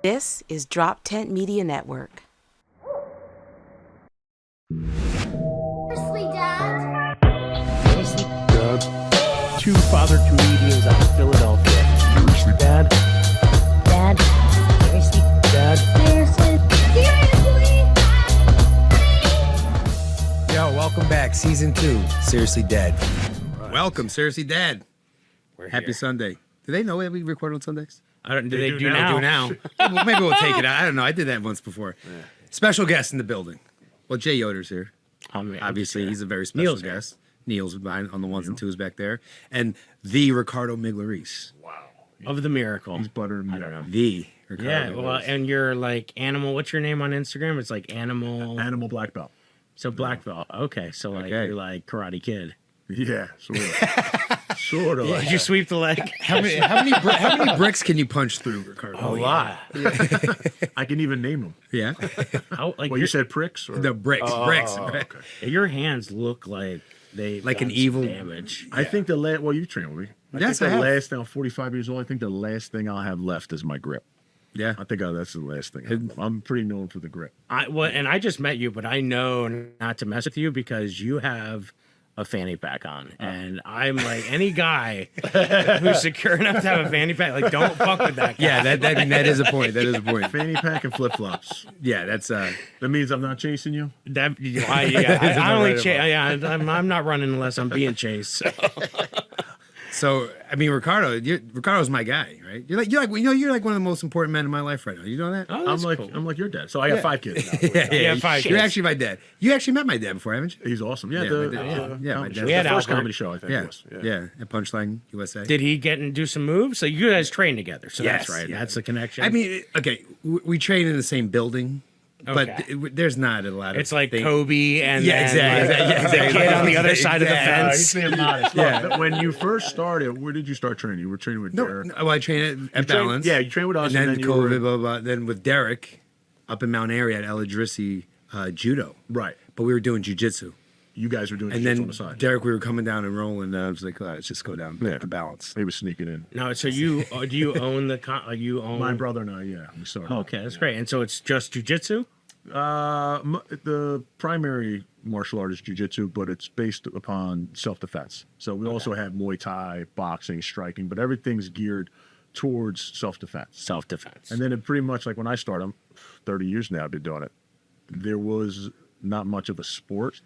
This is Drop Tent Media Network. Seriously, Dad? Seriously, Dad? Two father comedians out of Philadelphia. Seriously, Dad? Dad? Seriously? Dad? Seriously? Seriously? Yo, welcome back. Season 2, Seriously Dead. Welcome, Seriously Dead. Happy Sunday. Do they know that we record on Sundays? I don't. Do they do They now? do now. Well, maybe we'll take it out. I don't know. I did that once before. Yeah. Special guest in the building. Well, Jay Yoder's here. Obviously, he's a very special Neil's guest. Neil's behind on the ones and twos back there. And the Ricardo Migliarese. Wow. Of the miracle. He's buttering me. I don't know. The Ricardo Yeah, Migliarese. well, and you're like animal. What's your name on Instagram? It's like animal. Animal black belt. So black belt. Okay, so like you're like Karate Kid. Yeah, sort of. Sort of. Did you sweep the leg? How many bricks can you punch through, Ricardo? A lot. I can even name them. Yeah. How, like Well, you said pricks? Or? The bricks. Bricks. Okay. your hands look like they Like an done evil- some damage. I think the last, well, you train with me. Yes, think I have. the last, now I'm 45 years old, I think the last thing I'll have left is my grip. Yeah. I think that's the last thing. I'm pretty known for the grip. And I just met you, but I know not to mess with you because you have a fanny pack on, and I'm like any guy who's secure enough to have a fanny pack. Like, don't fuck with that guy. Yeah, that is a point. That is a point. Fanny pack and flip flops. Yeah, that's That means I'm not chasing you? I only I'm not running unless I'm being chased. So I mean, Ricardo's my guy, right? You're like one of the most important men in my life right now. You know that? Oh, I'm that's like cool. I'm like your dad. So I got 5 kids now. Yeah, 5 You're kids. actually my dad. You actually met my dad before, haven't you? He's awesome. Yeah, Yeah, the, my dad- my comedy dad. show. We had The first Albert. comedy show, I think Yeah, it was. yeah. At Punchline USA. Did he get and do some moves? So you guys train together. So Yes, that's right. yeah. That's the connection. I mean, okay, we train in the same building, but Okay. there's not a lot of. it's like thing- Kobe and Yeah, then, exactly. like, Yeah, exactly. the kid on the other side of the Exactly. fence. Being modest. Yeah. Look, when you first started, where did you start training? You were training with No, Derek. well, I train at Balance. Yeah, you trained with us, and then you COVID, were- blah, blah, blah. Then with Derek up in Mount Airy at El Idrissi Judo. Right. But we were doing jiu-jitsu. You guys were doing And jiu-jitsu then on the side. Derek, we were coming down and rolling, and I was like, let's just go down to Balance. He was sneaking in. No, so you do you own the you own My brother and I, yeah, we started. Okay, that's great. And so it's just jujitsu. The primary martial art is jiu-jitsu, but it's based upon self-defense. So we also have Muay Thai, boxing, striking, but everything's geared towards self-defense. Self-defense. And then it pretty much like when I started, I'm 30 years now I've been doing it. There was not much of a sport.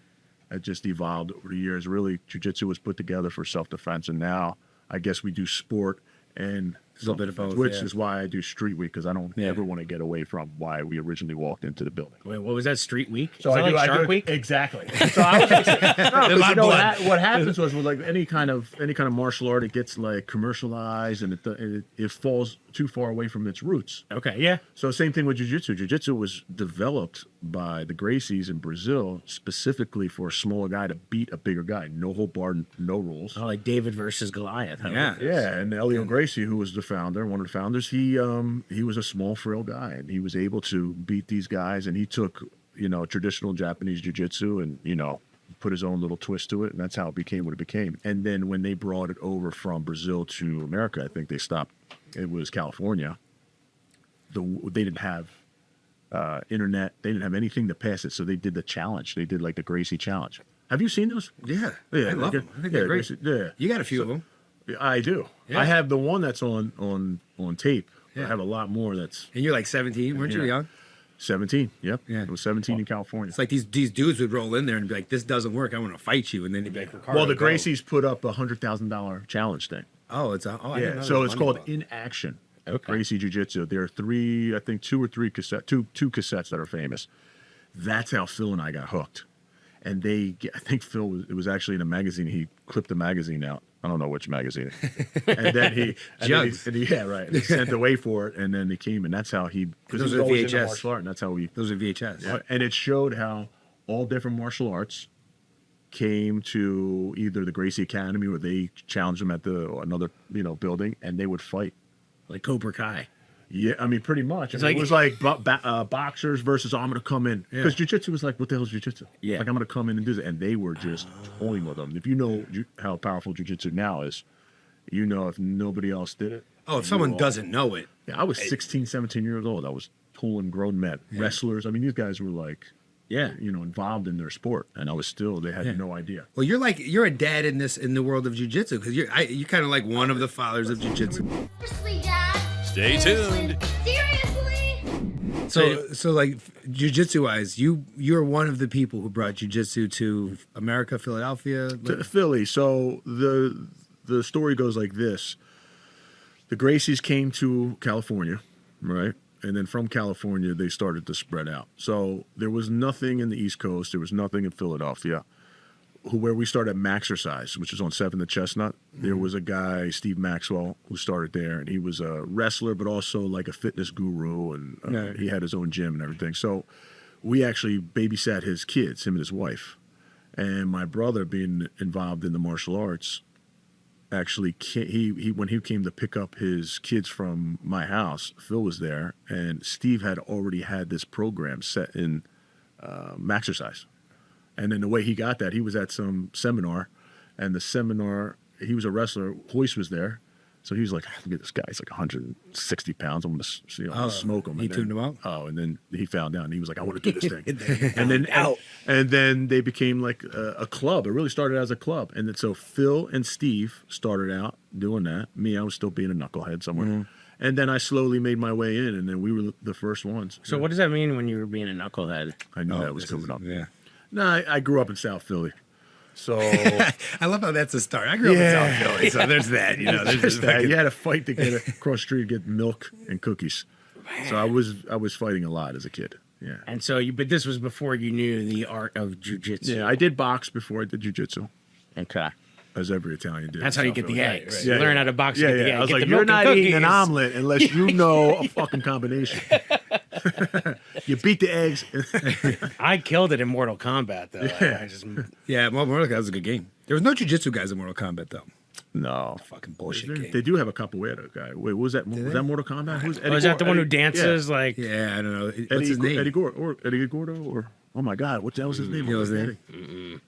It just evolved over the years. Really, jiu-jitsu was put together for self-defense, and now I guess we do sport and A little bit of both, which yeah. is why I do Street Week, because I don't Yeah. ever want to get away from why we originally walked into the building. Wait, what was that? Street Week? So Is that I do, like I Shark do, Week? Exactly. So I was like, no, 'cause lot you know of what, blood. what happens was with like any kind of martial art, it gets like commercialized and it falls too far away from its roots. Okay, yeah. So same thing with jiu-jitsu. Jiu-jitsu was developed by the Gracies in Brazil specifically for a smaller guy to beat a bigger guy. No hold barred, no rules. Oh, like David versus Goliath. Huh? Yeah. Yeah, and Elio Gracie, who was the founder, one of the founders, he was a small, frail guy, and he was able to beat these guys. And he took, traditional Japanese jiu-jitsu and put his own little twist to it, and that's how it became what it became. And then when they brought it over from Brazil to America, I think they stopped. It was California. They didn't have internet. They didn't have anything to pass it, so they did the challenge. They did like the Gracie challenge. Have you seen those? Yeah. Yeah, I love them. I think they're great. Gracie, yeah. You got a few of them. I do. Yeah. I have the one that's on tape. Yeah. I have a lot more that's And you're like 17, weren't you Yeah. young? 17. Yep. Yeah. It was 17 in California. It's like these dudes would roll in there and be like, this doesn't work. I want to fight you. And then they'd be like, Ricardo, well, the go. Gracies put up $100,000 challenge thing. Oh, it's I didn't know Yeah. there So was it's money called involved. In Action. Okay. Gracie Jiu-Jitsu. There are two or three two cassettes that are famous. That's how Phil and I got hooked. And I think Phil it was actually in a magazine. He clipped the magazine out. I don't know which magazine. And then he, Jugs. yeah, right. He sent away for it, and then he came, and that's how because Those he was are always into VHS. martial art, and that's how we. Those are VHS. And it showed how all different martial arts came to either the Gracie Academy or they challenged them at another building, and they would fight. Like Cobra Kai. Yeah, I mean, pretty much. It's I mean, like- it was like boxers versus I'm going to come in. Because jiu-jitsu was like, what the hell is jiu-jitsu? Yeah. Like, I'm going to come in and do that. And they were just toying with them. If you know how powerful jiu-jitsu now is, if nobody else did it, Oh, if someone doesn't know it. Yeah, I was 16, 17 years old. I was tooling grown men, wrestlers. I mean, these guys were like, involved in their sport, and they had no idea. Well, you're a dad in the world of jiu-jitsu because you're kind of like one of the fathers of jiu-jitsu. Seriously, Dad? Stay tuned. Seriously? So like jiu-jitsu wise, you're one of the people who brought jiu-jitsu to America, Philadelphia, To Philly. So the story goes like this: the Gracies came to California, right? And then from California, they started to spread out. So there was nothing in the East Coast. There was nothing in Philadelphia. Where we started Maxercise, which is on 7th and Chestnut. There was a guy, Steve Maxwell, who started there, and he was a wrestler, but also like a fitness guru, and he had his own gym and everything. So we actually babysat his kids, him and his wife. And my brother, being involved in the martial arts, actually when he came to pick up his kids from my house, Phil was there, and Steve had already had this program set in Maxercise. And then the way he got that, he was at some seminar, and the seminar, he was a wrestler. Hoist was there, so he was like, "Look at this guy; he's like 160 pounds. I'm gonna, smoke him." He tuned him out. Oh, and then he found out, and he was like, "I want to do this thing." and then they became like a club. It really started as a club, and then so Phil and Steve started out doing that. Me, I was still being a knucklehead somewhere. Mm-hmm. And then I slowly made my way in, and then we were the first ones. So what does that mean when you were being a knucklehead? I knew that was coming up. Yeah. No, I grew up in South Philly. So I love how that's a start. I grew up in South Philly, so there's that. There's that. You had to fight to get across the street to get milk and cookies. Man. So I was fighting a lot as a kid. Yeah. And so but this was before you knew the art of jiu-jitsu. Yeah, I did box before I did jiu-jitsu. Okay. As every Italian did. That's how you get the eggs. Right. You learn how to box. Yeah, get the yeah. egg. I was get like, the you're milk and not eating cookies. an omelet unless you know a fucking combination. You beat the eggs. I killed it in Mortal Kombat, though. Mortal Kombat was a good game. There was no jiu-jitsu guys in Mortal Kombat, though. No. Fucking bullshit game. They do have a capoeira guy. Wait, what was that? Was that Mortal Kombat? Who's Eddie is that the one who dances? Yeah. Like, yeah, I don't know. What's his name? Eddie Gordo, or oh my God, what the hell was his name? You know his name?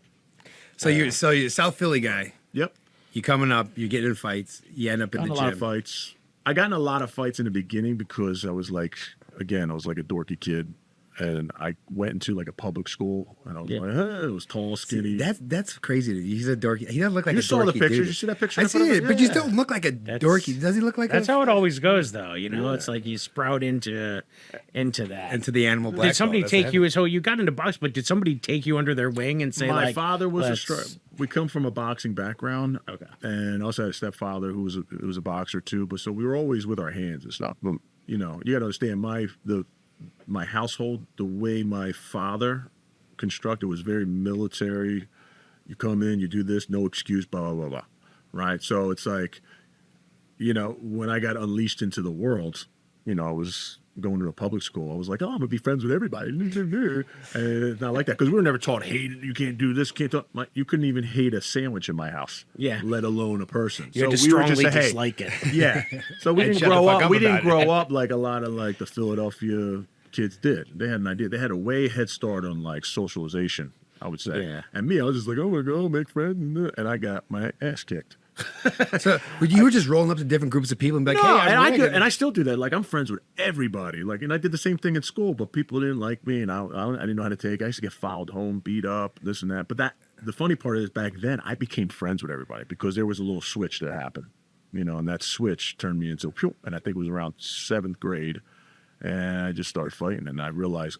So you're a South Philly guy. Yep. You coming up, you're getting in fights, you end up in the gym. A lot of fights. I got in a lot of fights in the beginning because I was like a dorky kid. And I went into like a public school, and I was like, it was tall, skinny. See, that's crazy. He's a dorky. He doesn't look like a dorky. You saw the picture. Dude. You see that picture? I see it, but you don't look like a dorky. Does he look like? That's how it always goes, though. You know, it's like you sprout into that. Into the animal black. Did somebody take you? So you got into boxing, but did somebody take you under their wing and say, my father was we come from a boxing background, okay, and also had a stepfather who was a boxer too. But so we were always with our hands and stuff. But you got to understand my household, the way my father constructed was very military. You come in, you do this, no excuse, blah, blah, blah, blah. Right? So it's like, when I got unleashed into the world, I was going to a public school. I was like, I'm going to be friends with everybody. And it's not like that because we were never taught, hate, you can't do this, can't talk. You couldn't even hate a sandwich in my house. Yeah. Let alone a person. You had to strongly dislike it. Yeah. So we didn't grow up. We didn't grow up like a lot of like the Philadelphia kids did. They had an idea. They had a way head start on like socialization, I would say. Yeah. And me, I was just like, oh my God, make friends. And I got my ass kicked. So you were just rolling up to different groups of people and be like, no, hey, and I still do that. Like I'm friends with everybody. Like, and I did the same thing in school, but people didn't like me, and I didn't know how to take. I used to get fouled home, beat up, this and that. But the funny part is, back then I became friends with everybody because there was a little switch that happened, and that switch turned me into, and I think it was around 7th grade. And I just started fighting, and I realized,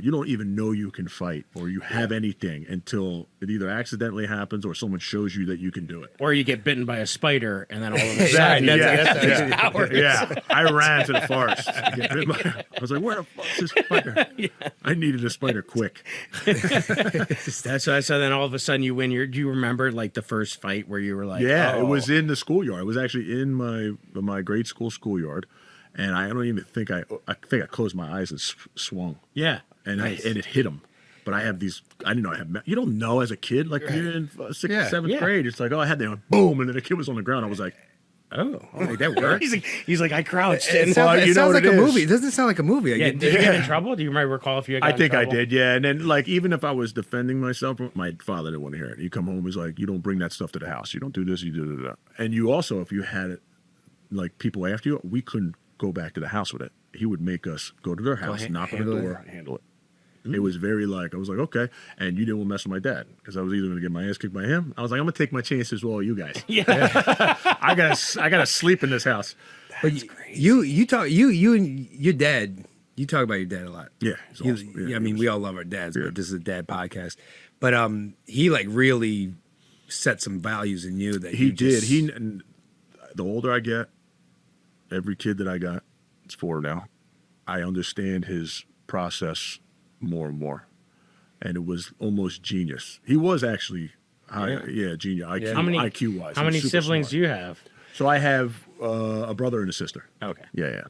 you don't even know you can fight or you have anything until it either accidentally happens or someone shows you that you can do it. Or you get bitten by a spider, and then all of a sudden, that's powers. Yeah, I ran to the forest. I was like, where the fuck's this spider? Yeah. I needed a spider quick. So then all of a sudden you win. Do you remember like the first fight where you were like, it was in the schoolyard. It was actually in my grade school schoolyard. And I don't even think I think I closed my eyes and swung. Yeah, and it hit him. But I have these. I didn't know I have. You don't know as a kid, like you're in 6th, 7th grade. It's like, I had that. Boom, and then the kid was on the ground. I was like, that works. He's like, I crouched. It sounds like a movie. It doesn't sound like a movie. Did you get in trouble? Do you recall if you? I think I did. Yeah, and then like even if I was defending myself, my father didn't want to hear it. You come home, he's like, you don't bring that stuff to the house. You don't do this. You do that. And you also, if you had it. like people after you, we couldn't go back to the house with it. He would make us go to their house, knock on the door, handle it. It was very like, I was like, okay. And you didn't want to mess with my dad because I was either going to get my ass kicked by him. I was like, I'm going to take my chances with all you guys. Yeah. I gotta sleep in this house. But you talk you and your dad. You talk about your dad a lot. Yeah. He's awesome. I mean, we all love our dads, but this is a dad podcast. But he like really set some values in you that he did. And the older I get, every kid that I got, it's 4 now, I understand his process more and more. And it was almost genius. He was actually genius. IQ wise. How many siblings do you have? So I have a brother and a sister. Okay. Yeah.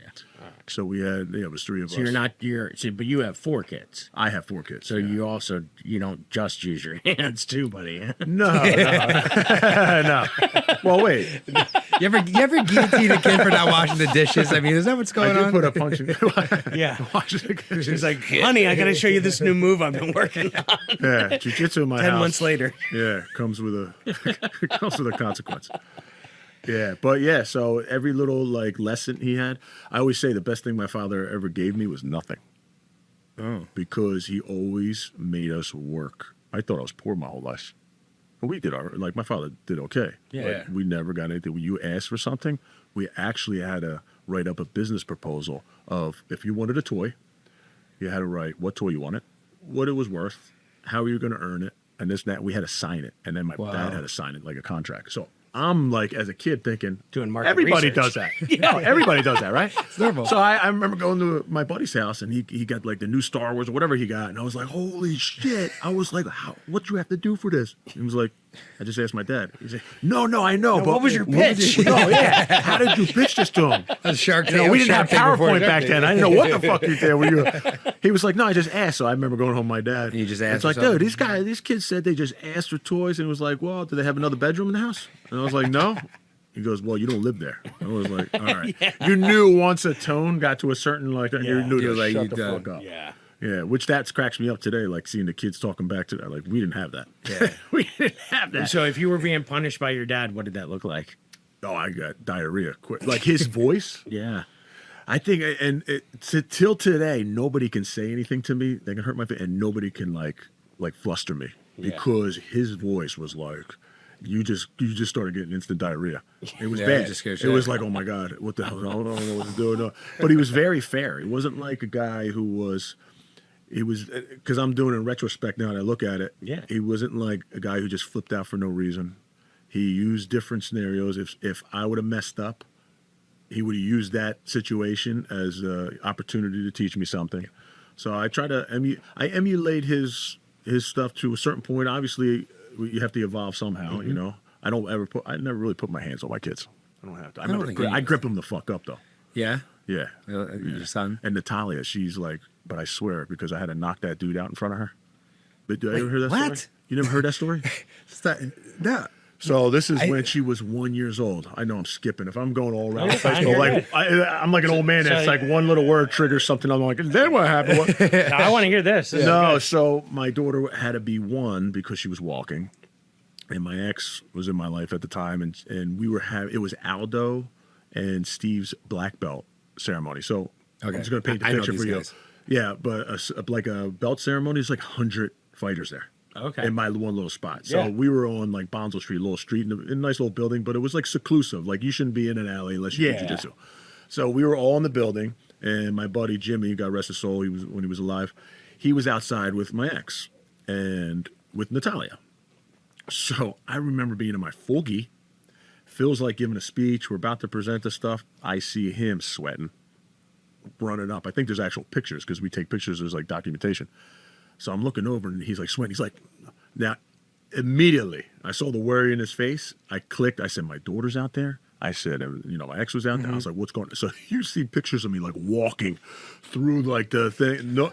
So we had, it was 3 of us. So but you have 4 kids. I have 4 kids. So you don't just use your hands too, buddy. No. No. Well, wait. You ever guillotine a kid for not washing the dishes? I mean, is that what's going I on? did put a punch in. Yeah. She's She's like, honey, I got to show you this new move I've been working on. Yeah, jiu-jitsu in my 10 house. months later. Yeah, comes with a consequence. Yeah, but yeah, so every little like lesson he had, I always say the best thing my father ever gave me was nothing. Oh. Because he always made us work. I thought I was poor my whole life. But we did like my father did okay. Yeah. But we never got anything. When you asked for something, we actually had to write up a business proposal of if you wanted a toy, you had to write what toy you wanted, what it was worth, how you were going to earn it, and this and that. We had to sign it. And then my dad had to sign it like a contract. So I'm like, as a kid, thinking, doing market everybody research. does that. No, everybody does that, right? It's normal. So I remember going to my buddy's house, and he got like the new Star Wars or whatever he got, and I was like, holy shit! I was like, what do you have to do for this? He was like, I just asked my dad. He said, no, I know, but what was your pitch? No, yeah. How did you pitch this to him? A Shark You know, Tank. we didn't have Shark Tank before PowerPoint back Shark then. I Tank. didn't know what the fuck you did. Were you? He was like, no, I just asked. So I remember going home with my dad. You just asked It's like, for something? dude, these kids said they just asked for toys, and it was like, well, do they have another bedroom in the house? And I was like, no. He goes, well, you don't live there. I was like, all right. You knew once a tone got to a certain like, you knew to like, shut you the done. fuck up. Yeah. Yeah, which that cracks me up today, like seeing the kids talking back to that. Like, we didn't have that. Yeah. We didn't have that. So if you were being punished by your dad, what did that look like? Oh, I got diarrhea quick. Like his voice. Yeah. I think, and till today, nobody can say anything to me. They can hurt my face, and nobody can like fluster me because his voice was like, you just started getting instant diarrhea. It was bad. It was like, oh my god, what the hell? I don't know what to do. No. But he was very fair. He wasn't like a guy who was. He was, because I'm doing it in retrospect now and I look at it. Yeah. He wasn't like a guy who just flipped out for no reason. He used different scenarios. If I would have messed up, he would have used that situation as an opportunity to teach me something. So I try to emulate his stuff to a certain point. Obviously, you have to evolve somehow. You know, I never really put my hands on my kids. I don't have to. I grip them the fuck up though. Yeah. Yeah. Your son. And Natalia, she's like, but I swear, because I had to knock that dude out in front of her. But did you ever hear that story? What? You never heard that story? No. So this is when she was 1 year old. I know I'm skipping. If I'm going all around, Okay, I go like I'm like an old man. That's like one little word triggers something. I'm like, is that what happened? What? I want to hear this. No. So my daughter had to be 1 because she was walking, and my ex was in my life at the time, and we were it was Aldo and Steve's black belt ceremony. So I'm just gonna paint the picture for you. Guys. Yeah, but like a belt ceremony is like 100 fighters there. Okay. In my one little spot. So we were on like Bonsall Street, a little street in a nice little building, but it was like seclusive. Like you shouldn't be in an alley unless you do jiu-jitsu. So we were all in the building, and my buddy Jimmy, God rest his soul, when he was alive, he was outside with my ex and with Natalia. So I remember being in my full gi. Phil's like giving a speech. We're about to present the stuff. I see him sweating, running up. I think there's actual pictures because we take pictures. There's like documentation. So I'm looking over and he's like sweating. He's like, now, immediately I saw the worry in his face. I clicked. I said, my daughter's out there. I said, my ex was out there. I was like, what's going on? So you see pictures of me like walking through like the thing. No,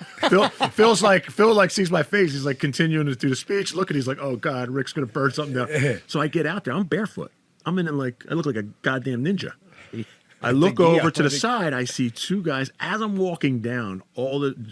Phil sees my face. He's like continuing to do the speech. Look at, he's like, oh God, Rick's going to burn something down. So I get out there. I'm barefoot. I'm in like, I look like a goddamn ninja. I look over to the side. I see 2 guys. As I'm walking down,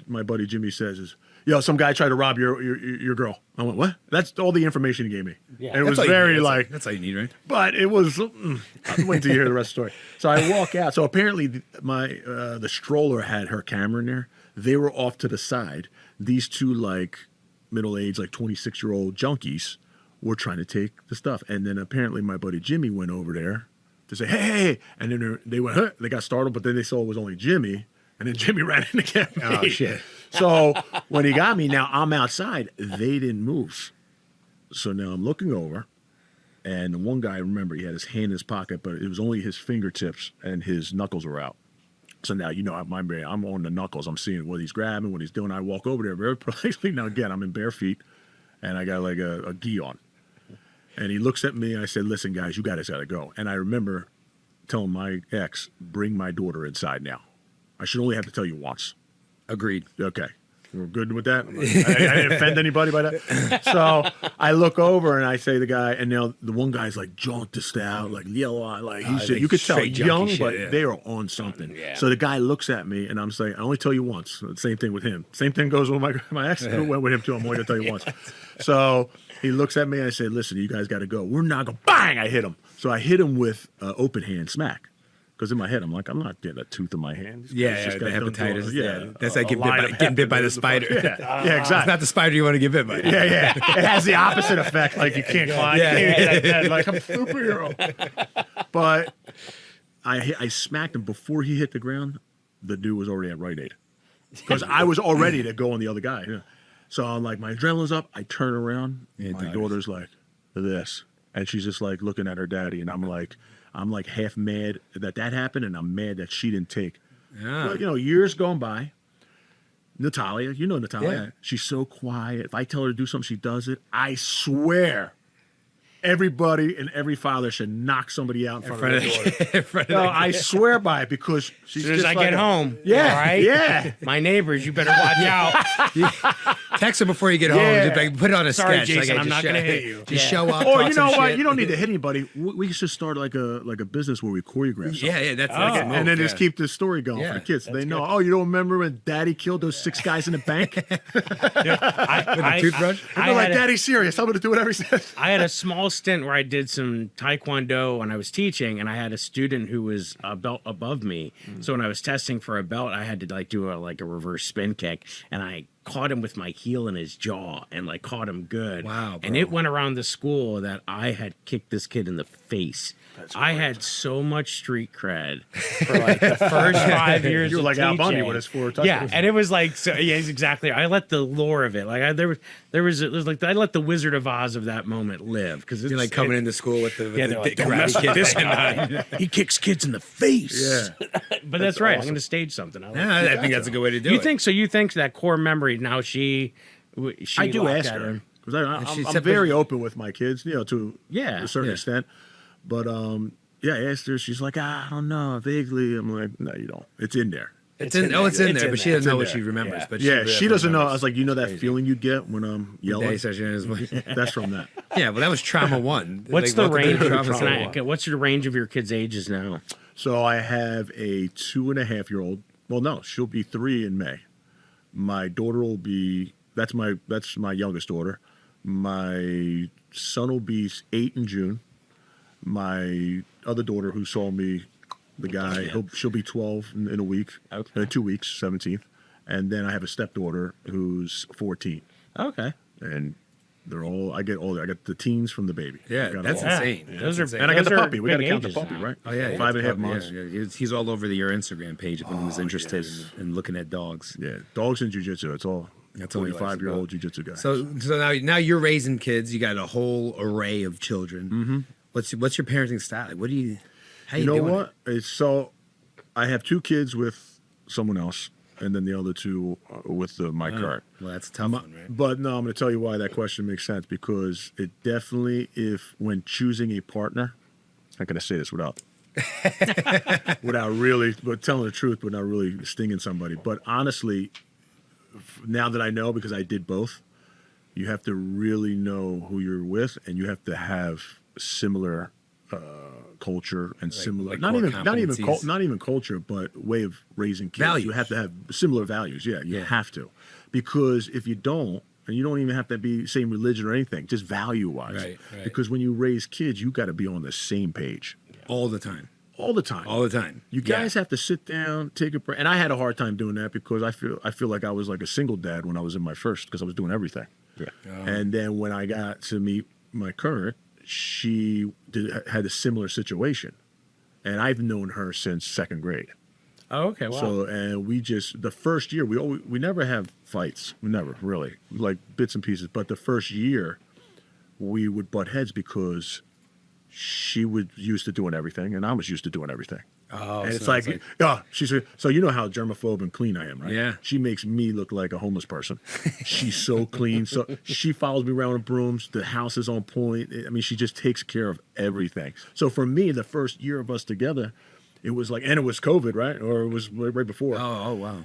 my buddy Jimmy says is, yo, some guy tried to rob your girl. I went, what? That's all the information he gave me. Yeah. And it was That's all you very need. like, That's all you need, right? but it was. I'll wait till you hear the rest of the story. So I walk out. So apparently, the stroller had her camera in there. They were off to the side. These two like middle-aged, like 26-year-old junkies were trying to take the stuff. And then apparently, my buddy Jimmy went over there to say, hey, and then they went, huh? They got startled, but then they saw it was only Jimmy. And then Jimmy ran in to get me. Oh, shit. So when he got me, now I'm outside. They didn't move. So now I'm looking over. And the one guy, remember, he had his hand in his pocket, but it was only his fingertips and his knuckles were out. So now, you know, I'm on the knuckles. I'm seeing what he's grabbing, what he's doing. I walk over there very politely. Now, again, I'm in bare feet, and I got like a gi on. And he looks at me, and I said, listen, guys, you guys got to go. And I remember telling my ex, bring my daughter inside now. I should only have to tell you once. Agreed. Okay. We're good with that? I didn't offend anybody by that. So I look over and I say to the guy, and now the one guy's like jaundiced out, like yellow eye, like he's you could tell straight young, junkie but shit, yeah. they are on something. Yeah. So the guy looks at me and I'm saying, I only tell you once. Same thing with him. Same thing goes with my ex. Went with him too. I'm only gonna tell you once. So he looks at me and I say, listen, you guys got to go. We're not going. Bang! I hit him. So I hit him with open hand smack. Because in my head, I'm like, I'm not getting a tooth in my hand. Yeah, Just the got done hepatitis. doing- Yeah, that's like a line of getting bit by the hep spider. Yeah, yeah, It's exactly. not the spider you want to get bit by. Yeah. It has the opposite effect. Like you can't climb. Yeah, You can't yeah. get that, like I'm a superhero. But I smacked him before he hit the ground. The dude was already at Rite Aid. Because I was all ready to go on the other guy. Yeah. So I'm like, my adrenaline's up. I turn around. Yeah, my daughter's like, this. And she's just like looking at her daddy. And I'm like half mad that happened. And I'm mad that she didn't take. Yeah. But, you know, years going by. Natalia, you know Natalia. Yeah. She's so quiet. If I tell her to do something, she does it. I swear, everybody and every father should knock somebody out in front of their daughter. In front of No, the- I swear by it because she's As soon as just I like get home, Yeah, all right? yeah. My neighbors, you better watch out. Text her before you get home. Yeah. Just like, put it on a Sorry, sketch. Jason, like, I'm just not gonna show- hit you. Just Yeah. show up. Or talk you some know what? shit. You don't need to hit anybody. We should start like a business where we choreograph something. Yeah, that's And then just keep the story going Yeah, for the kids. So they that's know, good. oh, you don't remember when Daddy killed those 6 guys in the bank? with a toothbrush. And they're like, Daddy's serious. I'm going to do whatever he says. I had a small stint where I did some taekwondo when I was teaching, and I had a student who was a belt above me. So when I was testing for a belt, I had to like do a reverse spin kick, and I caught him with my heel in his jaw and like caught him good. Wow, And bro. it went around the school that I had kicked this kid in the face. I had so much street cred for like the first 5 years. You were of like Al Bundy teaching. with his 4 Yeah, touchdowns. and it was like, so, yeah, exactly. I let the lore of it, like I let the Wizard of Oz of that moment live because it's You're like coming into school with the Yeah, they're like, don't karate mess with kid. this guy. He kicks kids in the face. Yeah. But that's right. I'm awesome. going to stage something. Yeah, I think that's a good way to do You it. think so? You think that core memory? Now she I do locked ask that her. in. Because she I'm said- very open with my kids, you know, to Yeah, a certain yeah. extent. But yeah, I asked her. She's like, I don't know, vaguely. I'm like, no, you don't. It's in there. It's in there, but she doesn't know what there. she remembers. Yeah. But Yeah, she doesn't know. I remembers. was like, you know that feeling you get when I'm yelling? Daddy starts hearing his voice. That's from that. Yeah, well, that was trauma 1. What's Like, the welcome to range? trauma Can I- 1. what's your range of your kids' ages now? So I have a 2.5-year-old. Well, no, she'll be 3 in May. My daughter will be. That's my youngest daughter. My son will be 8 in June. My other daughter, who saw me, the guy, she'll be 12 in a week, Okay. 2 weeks, 17th, and then I have a stepdaughter who's 14, Okay. and they're all. I get the teens from the baby. Yeah, I got that's it all. insane. Those are- Insane. And I got Those the are puppy. We got to big count the ages puppy, now. right? Oh yeah, 5.5 months. Yeah. He's all over your Instagram page if anyone's interested in looking at dogs. Yeah, dogs and jiu-jitsu. It's all. That's all he likes to 45-year-old do. jiu-jitsu guy. So now you're raising kids. You got a whole array of children. Mm-hmm. What's your parenting style? Like, how you you know doing what? It's so I have 2 kids with someone else, and then the other 2 with my current. Well, that's a tough one, right? But no, I'm going to tell you why that question makes sense, because it definitely, when choosing a partner, I'm going to say this without really, but telling the truth, without really stinging somebody. But honestly, now that I know, because I did both, you have to really know who you're with, and you have to have similar culture and similar, like not core even competencies. culture, but way of raising kids. Values. You have to have similar values. Yeah, you have to, because if you don't, and you don't even have to be same religion or anything, just value wise. Right. Because when you raise kids, you got to be on the same page all the time. all the time. All the time. You guys have to sit down, take a break. And I had a hard time doing that because I feel like I was like a single dad when I was in my first, because I was doing everything. Yeah. And then when I got to meet my current, had a similar situation, and I've known her since second grade. Oh, okay. Wow. So, and the first year we never have fights. We never really, like bits and pieces. But the first year we would butt heads because she was used to doing everything and I was used to doing everything. Oh, and so it's like, she said, so you know how germaphobe and clean I am, right? Yeah. She makes me look like a homeless person. She's so clean. So she follows me around with brooms. The house is on point. I mean, she just takes care of everything. So for me, the first year of us together, it was like, and it was COVID, right? Or it was right before. Oh, wow.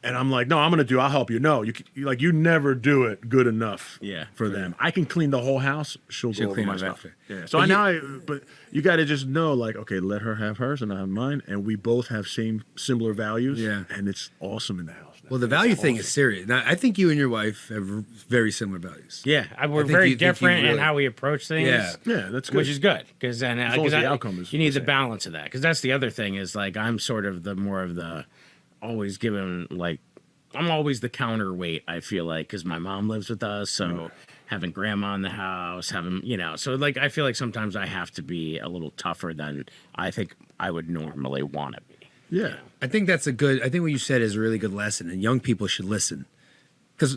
And I'm like, no, I'll help you. No, you never do it good enough for them. I can clean the whole house. She'll go over clean my it stuff. after. Yeah. So but you got to just know, like, okay, let her have hers and I have mine. And we both have similar values. Yeah. And it's awesome in the house. Well, the value thing is serious. Now, I think you and your wife have very similar values. Yeah, we're think very you different in really- how we approach things. Yeah, that's good. Which is good because then long as the outcome is you need the the same. balance of that, because that's the other thing is like I'm sort of the more of the always giving, like I'm always the counterweight, I feel like, because my mom lives with us, so having grandma in the house, so like I feel like sometimes I have to be a little tougher than I think I would normally want to be. Yeah. I think I think what you said is a really good lesson, and young people should listen. Because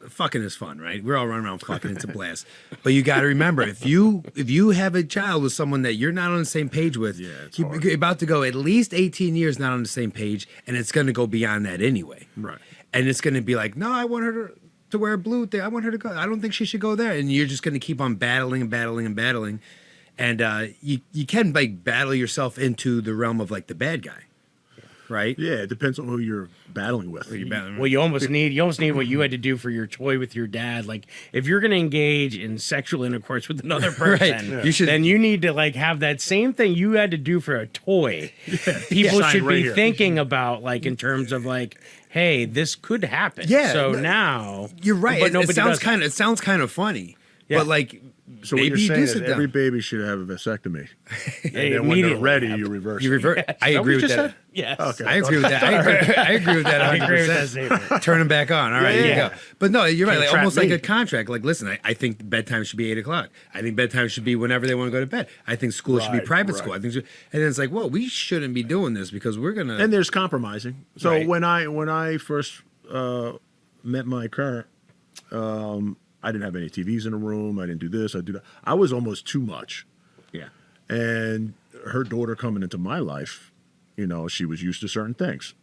fucking is fun, right? We're all running around fucking, it's a blast. But you got to remember, if you have a child with someone that you're not on the same page with, you're about to go at least 18 years not on the same page, and it's going to go beyond that anyway. Right. And it's going to be like, no, I want her to wear a blue thing. I want her to go. I don't think she should go there. And you're just going to keep on battling and battling and battling. And you can like battle yourself into the realm of like the bad guy. Right? Yeah, it depends on who you're battling with. Well, you almost need what you had to do for your toy with your dad. Like, if you're going to engage in sexual intercourse with another person, then you need to like have that same thing you had to do for a toy. People should be thinking about, like, in terms of like, hey, this could happen. Yeah. So now You're right. But It sounds kind of funny. Yeah. But like, So what you're saying is every baby should have a vasectomy. And then when they're ready, you reverse. You revert. I agree with that. Yes. Okay. I agree with that. I agree with that. 100%. Turn them back on. All right, here you go. But no, you're right. Like, almost like a contract. Like, listen, I think bedtime should be 8:00. I think bedtime should be whenever they want to go to bed. I think school should be private school. I think, and then it's like, well, we shouldn't be doing this because we're gonna. And there's compromising. So when I first met my current, I didn't have any TVs in the room. I didn't do this. I do that. I was almost too much. Yeah. And her daughter coming into my life, she was used to certain things.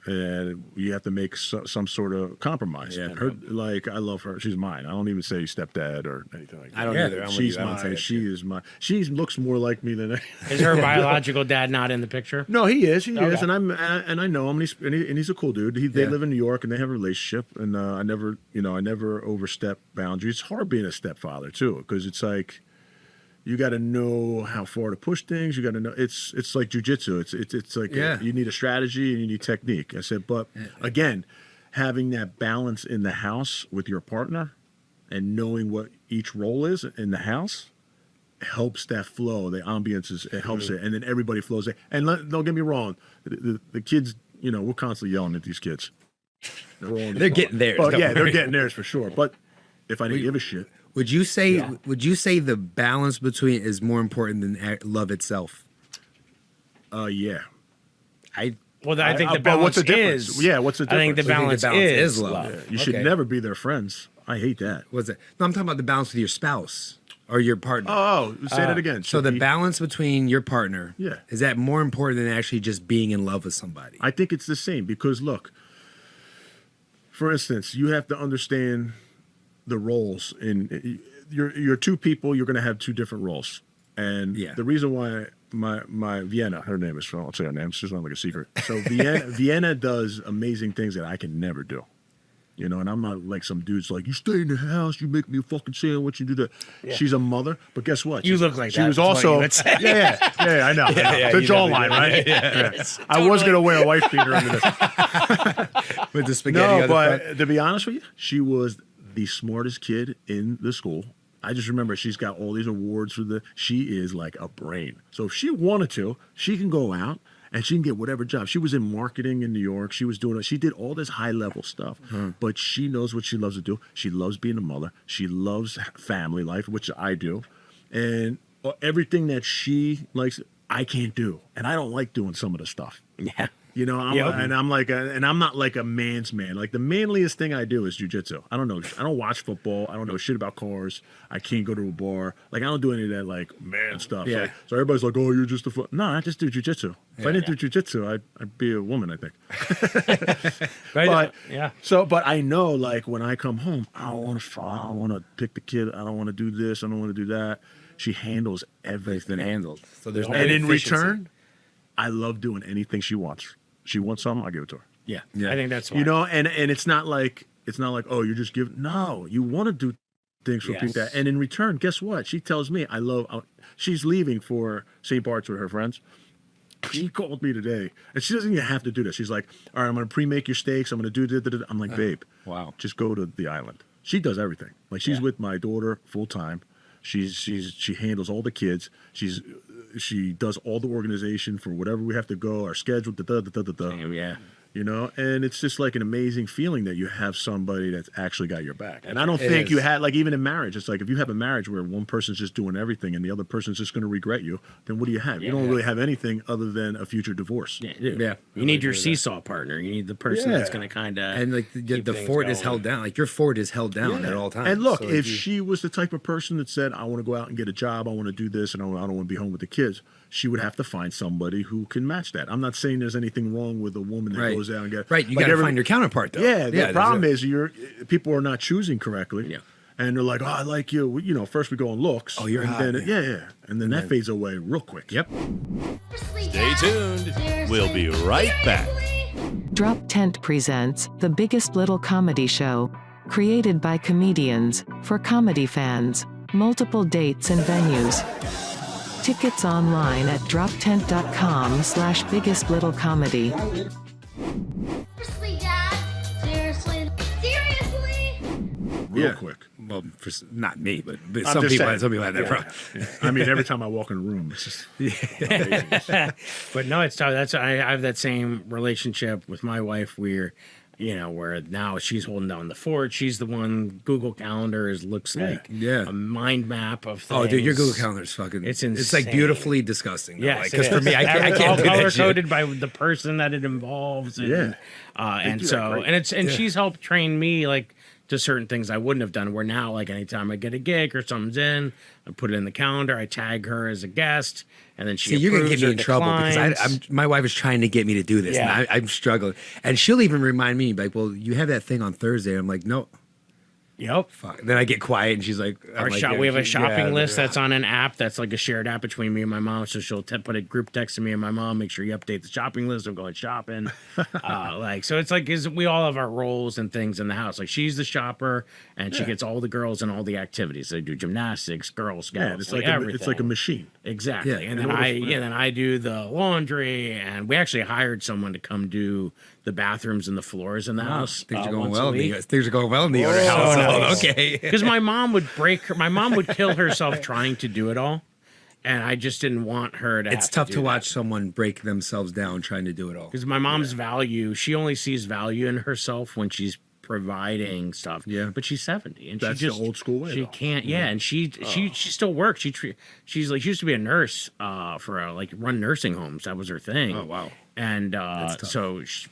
And you have to make some sort of compromise. Yeah. I love her. She's mine. I don't even say stepdad or anything like that. I don't either. I'm with She's you. I don't say mine. that She is mine. She looks more like me than Is her biological dad not in the picture? No, he is. He is, and I know him, and he's a cool dude. They live in New York, and they have a relationship. And I never overstep boundaries. It's hard being a stepfather too, because it's like you got to know how far to push things. You got to know it's like jujitsu. It's like you need a strategy and you need technique. I said, but again, having that balance in the house with your partner and knowing what each role is in the house helps that flow. The ambience it helps it, and then everybody flows it. And don't get me wrong, the kids, we're constantly yelling at these kids. They're getting theirs. But yeah, they're getting theirs for sure. But if I didn't give a shit, would you say the balance between is more important than love itself? yeah. I think the but balance what's the difference? is. Yeah, what's the I think the difference? balance, is love. Yeah, you should never be their friends. I hate that. What's it? No, I'm talking about the balance with your spouse or your partner. Oh, say that again. So the balance between your partner, is that more important than actually just being in love with somebody? I think it's the same because look, for instance, you have to understand the roles in you're two people. You're going to have two different roles, and the reason why my Vienna, her name is, I won't say her name. It's just not like a secret. So Vienna does amazing things that I can never do. You know, and I'm not like some dude's like, you stay in the house, you make me a fucking sandwich, you do that. She's a mother, but guess what? You look like she that. was is what you also, would say. I know. The jawline, right? Yeah. I was gonna wear a wife beater under this. With the spaghetti on No, the front. but to be honest with you, she was the smartest kid in the school. I just remember she's got all these awards for she is like a brain. So if she wanted to, she can go out and she can get whatever job. She was in marketing in New York. She did all this high level stuff, but she knows what she loves to do. She loves being a mother. She loves family life, which I do. And everything that she likes, I can't do. And I don't like doing some of the stuff. Yeah. You know, I'm not like a man's man. Like the manliest thing I do is jujitsu. I don't watch football. I don't know shit about cars. I can't go to a bar. Like I don't do any of that like man stuff. Yeah. So everybody's like, oh, you're just a no. I just do jujitsu. If I didn't do jujitsu, I'd be a woman. I think. Right. But I know like when I come home, I don't want to pick the kid. I don't want to do this. I don't want to do that. She handles everything. Handled. So there's no And in efficiency. return, I love doing anything she wants. She wants something, I'll give it to her. Yeah. Yeah. I think that's why. You know, and it's not like oh, you're just giving. No, you want to do things for people that. And in return, guess what? She tells me she's leaving for St. Bart's with her friends. She called me today, and she doesn't even have to do this. She's like, all right, I'm going to pre-make your steaks. I'm going to do this. I'm like, babe, wow. just go to the island. She does everything. Like she's with my daughter full time. She handles all the kids. She does all the organization for whatever we have to go, our schedule, Yeah. you know, and it's just like an amazing feeling that you have somebody that's actually got your back. And I don't It think is. you had, like, even in marriage, it's like if you have a marriage where one person's just doing everything and the other person's just going to regret you, then what do you have? You don't really have anything other than a future divorce. Yeah, dude. Yeah. You need your seesaw partner. You need the person that's going to kind of And like the fort is held down. Like your fort is held down at all times. And look, So, like, if she was the type of person that said, I want to go out and get a job, I want to do this, and I don't want to be home with the kids, she would have to find somebody who can match that. I'm not saying there's anything wrong with a woman that goes out and gets... Right, you got to find your counterpart, though. Yeah, the problem there's is people are not choosing correctly. Yeah. And they're like, oh, I like you. You know, first we go on looks. Oh, you're and hot, then, man. And then that fades away real quick. Yep. Stay tuned. We'll be right back. Drop Tent presents The Biggest Little Comedy Show. Created by comedians, for comedy fans. Multiple dates and venues. Tickets online at droptent.com/biggestlittle-comedy. Seriously, Dad? Seriously? Seriously? Real quick. Well, not me, but I'm some just people, saying. some people have that problem. I mean, every time I walk in a room, it's just amazing. But no, it's tough. I have that same relationship with my wife where, you know, where now she's holding down the fort. She's the one. Google Calendars looks like a mind map of things. Oh, dude, your Google Calendar is fucking... It's It's like insane. beautifully disgusting. Yes, Because for me, I can't all do that color shit. coded by the person that it involves. And, Yeah. And do that so, great. and she's helped train me like to certain things I wouldn't have done. Where now, like anytime I get a gig or something's in, I put it in the calendar. I tag her as a guest, and then she. See, you're gonna approves get me or in trouble because declines. my wife is trying to get me to do this, Yeah. and I'm struggling. And she'll even remind me, like, "Well, you have that thing on Thursday." I'm like, "No, Yep. fuck." Then I get quiet, and she's like, I'm like, We have a yeah, shopping list yeah. that's on an app that's like a shared app between me and my mom. So she'll put a group text to me and my mom, make sure you update the shopping list. I'm going shopping. So it's like we all have our roles and things in the house. Like she's the shopper and she gets all the girls and all the activities. They do gymnastics, Girl Scouts, Yeah, it's like everything. it's like a machine. Exactly. Yeah. And then I do the laundry, and we actually hired someone to come do the bathrooms and the floors in the house. Things are going once a well. week. Things are going well in the Yoder house. So Oh, nice. okay. Because my mom would kill herself trying to do it all, and I just didn't want her to. It's have tough to, to do watch someone break themselves down trying to do it all. because my mom's value. She only sees value in herself when she's providing stuff. Yeah. but she's 70, and That's she the just old school way, She though. can't. Yeah, and she still works. She's like she used to be a nurse for like run nursing homes. That was her thing. Oh, wow. And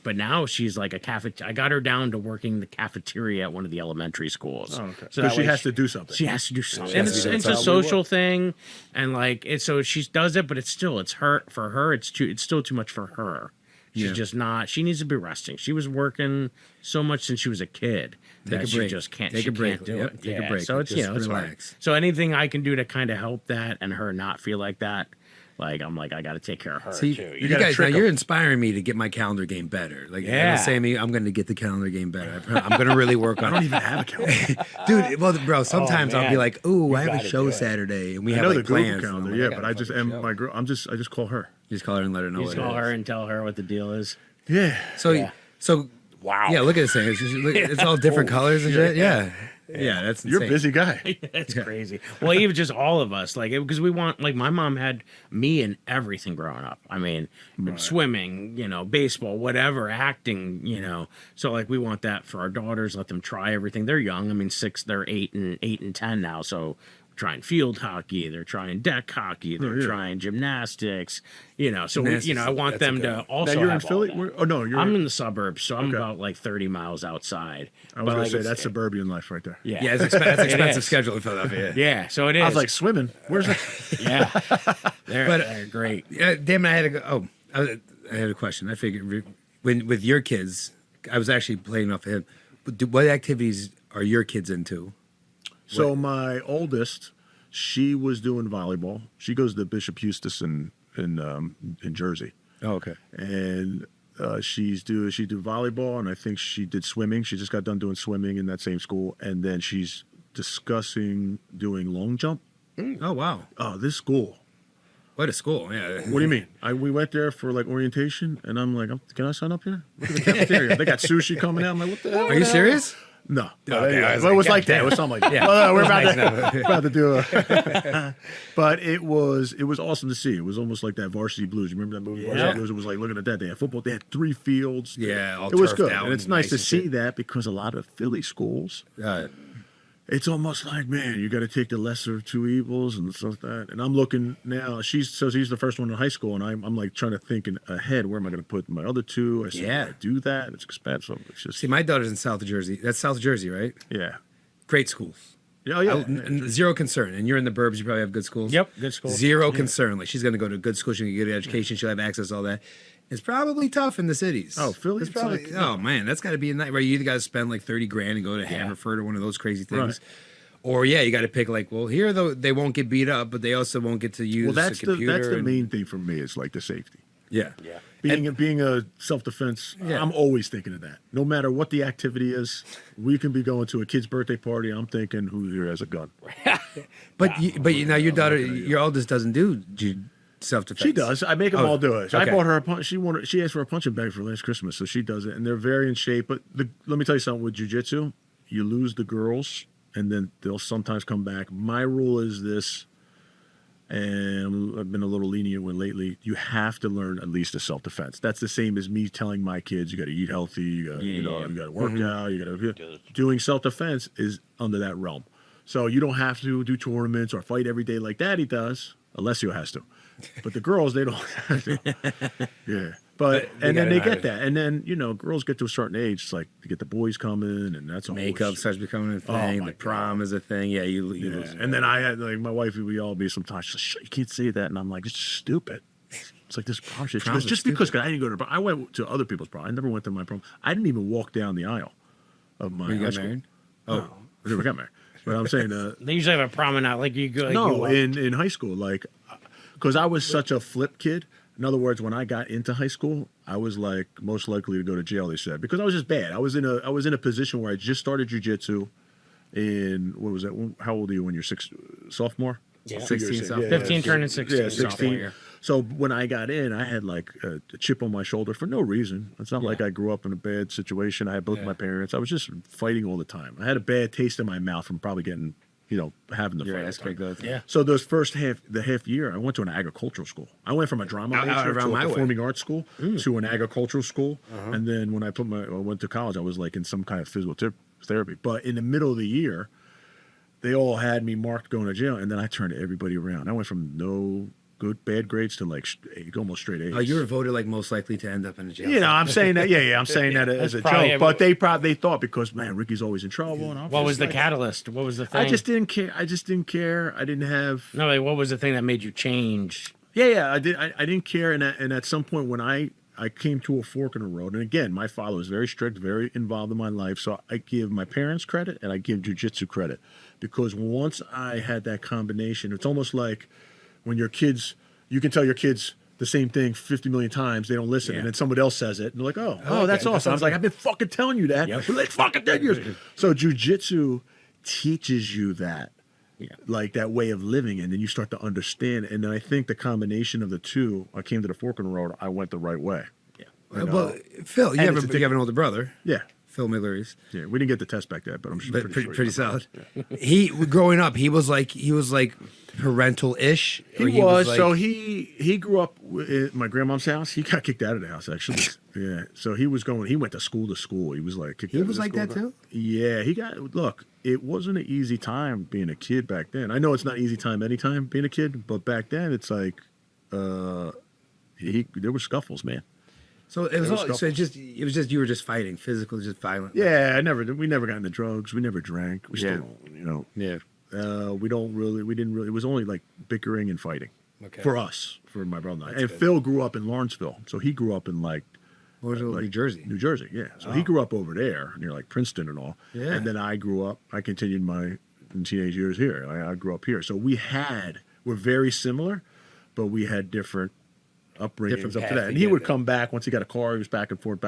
but now she's like I got her down to working the cafeteria at one of the elementary schools. Oh, okay. So So that she way has to do something. She has to do something. has And to it's, do it's something. a social thing, and like so she does it, but it's her. For her, it's still too much for her. She's just not. She needs to be resting. She was working so much since she was a kid Take that a she break. just can't. Take she a break. Can't do Yep, it. take a break. So it's Just it's hard. relax. So anything I can do to kind of help that and her not feel like that, Like I'm like I got to take care of her See, too. you gotta guys, now trick 'em. you're inspiring me to get my calendar game better. Like, Yeah. Sammy, I'm going to get the calendar game better. I'm going to really work on I don't it. even have a calendar. Dude, well, bro, sometimes I'll be man. like, ooh, I have a gotta show do it. Saturday, and we I have know like the Google plans. and I'm calendar, like, yeah, got but a I just fucking am show. my girl. I just call her. Just call her and let her know You what just it call is. her and tell her what the deal is. Yeah. So Wow. yeah, look at this thing. It's, just, it's all different colors and shit. Yeah. Yeah, that's insane. You're a busy guy. That's crazy. Well, even just all of us, like, because we want, like, my mom had me in everything growing up. I mean, swimming, baseball, whatever, acting. So, like, we want that for our daughters. Let them try everything. They're young. I mean, they're 8 and 10 now. So, trying field hockey. They're trying deck hockey. They're trying gymnastics. So Gymnastics, I want that's them a to good also. Now you're in have all Philly? that. Oh no, you're. I'm in the suburbs, so I'm Okay. about like 30 miles outside. I was But, gonna like, say it's- that's suburban life right there. Yeah. Yeah, it's that's expensive is. schedule in Philadelphia. Yeah, so it is. I was like swimming. Where's that? yeah, they're, But- they're great. Damn it, I had to go. Oh, I had a question. I figured when with your kids, I was actually playing off of him. What activities are your kids into? So my oldest, she was doing volleyball. She goes to Bishop Eustace in Jersey, Oh, okay. and she do volleyball, and I think she did swimming. She just got done doing swimming in that same school, and then she's discussing doing long jump. Oh, wow. Oh, this school. What a school. Yeah. What do you mean? We went there for like orientation, and I'm like, can I sign up here? Look at the cafeteria. They got sushi coming out. I'm like, what the hell? Are you serious? No. Okay, I was Well, it was like, like that. It was something like that. Yeah. Well, no, we're Nice about to do a. But it was awesome to see. It was almost like that Varsity Blues. You remember that movie, Varsity Blues? It was like looking at that. They had football. They had 3 fields. Yeah, all it was turfed good, out and it's and nice nice to and see shit. that because a lot of Philly schools, it's almost like, man, you got to take the lesser of two evils and stuff like that. And I'm looking now. She's the first one in high school, and I'm like trying to think ahead. Where am I going to put my other two? I said, Yeah. I do that. It's expensive. It's just See, my daughter's in South Jersey. That's South Jersey, right? yeah. Great schools. Oh yeah. Zero concern. And you're in the burbs, you probably have good schools. Yep, good school. Zero concern. Like, she's going to go to good school. She can get an education. She'll have access to all that. It's probably tough in the cities. Oh, Philly? It's It's probably, like- oh, man, that's got to be a night where you either got to spend like 30 grand and go to Haverford or one of those crazy things. Right. Or, yeah, you got to pick like, well, here, though, they won't get beat up, but they also won't get to use Well, that's a computer. that's the and- main thing for me is like the safety. Yeah. Being a self-defense, Yeah. I'm always thinking of that. No matter what the activity is, we can be going to a kid's birthday party. I'm thinking, who here has a gun? But now your daughter, your oldest doesn't do self-defense. She does. I make them Oh, all do it. I okay. bought her a punch. She asked for a punching bag for last Christmas, so she does it, and they're very in shape. But let me tell you something with jiu-jitsu, you lose the girls, and then they'll sometimes come back. My rule is this. And I've been a little lenient with lately. You have to learn at least a self-defense. That's the same as me telling my kids, you got to eat healthy, you got you got to work out, you got to doing self-defense is under that realm. So you don't have to do tournaments or fight every day like Daddy does. Alessio has to, but the girls they don't have to. Yeah, but and then gotta they know get how that, and then girls get to a certain age. It's like you get the boys coming, and that's always- Makeup starts becoming a thing. my The prom is a thing. Yeah, you Yeah. lose. And then I had like my wife. We all be sometimes. She's like, "Shh, you can't say that," and I'm like, "It's stupid." It's like this prom shit. She Proms goes, are just because I didn't go to. I went to other people's prom. I never went to my prom. I didn't even walk down the aisle of my. You high got school. married? Oh, I never got married. But I'm saying, They usually have a promenade, like you go. Like no, you in high school, like, because I was such a flip kid. In other words, when I got into high school, I was like most likely to go to jail. They said because I was just bad. I was in a position where I just started jujitsu. In what was that? How old are you when you're sophomore? Yeah. 16, sophomore. 15 turning 16. Yeah, sophomore 16. year. So when I got in, I had like a chip on my shoulder for no reason. It's not like I grew up in a bad situation. I had both my parents. I was just fighting all the time. I had a bad taste in my mouth from probably getting, having the Your fight. ass kicked all the time. Yeah. So those first half year, I went to an agricultural school. I went from a drama Out major around to my a way. performing arts school to an agricultural school. And then when I went to college, I was like in some kind of physical therapy. But in the middle of the year, they all had me marked going to jail, and then I turned everybody around. I went from no bad grades to like almost straight A's. Oh, you were voted like most likely to end up in a jail. I'm saying that. Yeah, I'm saying that as a probably joke. But they thought because man, Ricky's always in trouble. And I'm What just was the like, catalyst? What was the thing? I just didn't care. I didn't have. No, like, what was the thing that made you change? Yeah. I didn't care. And at some point when I came to a fork in the road, and again, my father was very strict, very involved in my life. So I give my parents credit and I give jiu-jitsu credit because once I had that combination, it's almost like when your kids you can tell your kids the same thing 50 million times, they don't listen, and then somebody else says it, and they're like, oh, that's awesome. I was like, I've been fucking telling you that for like fucking 10 years. So jiu-jitsu teaches you that, like that way of living, and then you start to understand. And then I think the combination of the two, I came to the fork in the road, I went the right way. Well, Phil, you have an older brother. Yeah. Phil Migliarese. Yeah, we didn't get the test back then, but I'm sure pretty solid. He growing up, he was like parental-ish. He was so he grew up at my grandmom's house. He got kicked out of the house actually. Yeah, so he went to school. He was like kicked out of like that too. Yeah, it wasn't an easy time being a kid back then. I know it's not easy time anytime being a kid, but back then it's like there were scuffles, man. So it was you were just fighting, physical, just violent. Yeah, we never got into drugs. We never drank. We still don't, you know. Yeah. We didn't really. It was only like bickering and fighting for us, for my brother and I. And Phil grew up in Lawrenceville, so he grew up in New Jersey. New Jersey, yeah. So he grew up over there near like Princeton and all. Yeah. And then I continued my teenage years here. I grew up here, so we're very similar, but we had different upbringings up to that. And he would come back once he got a car. He was back and forth.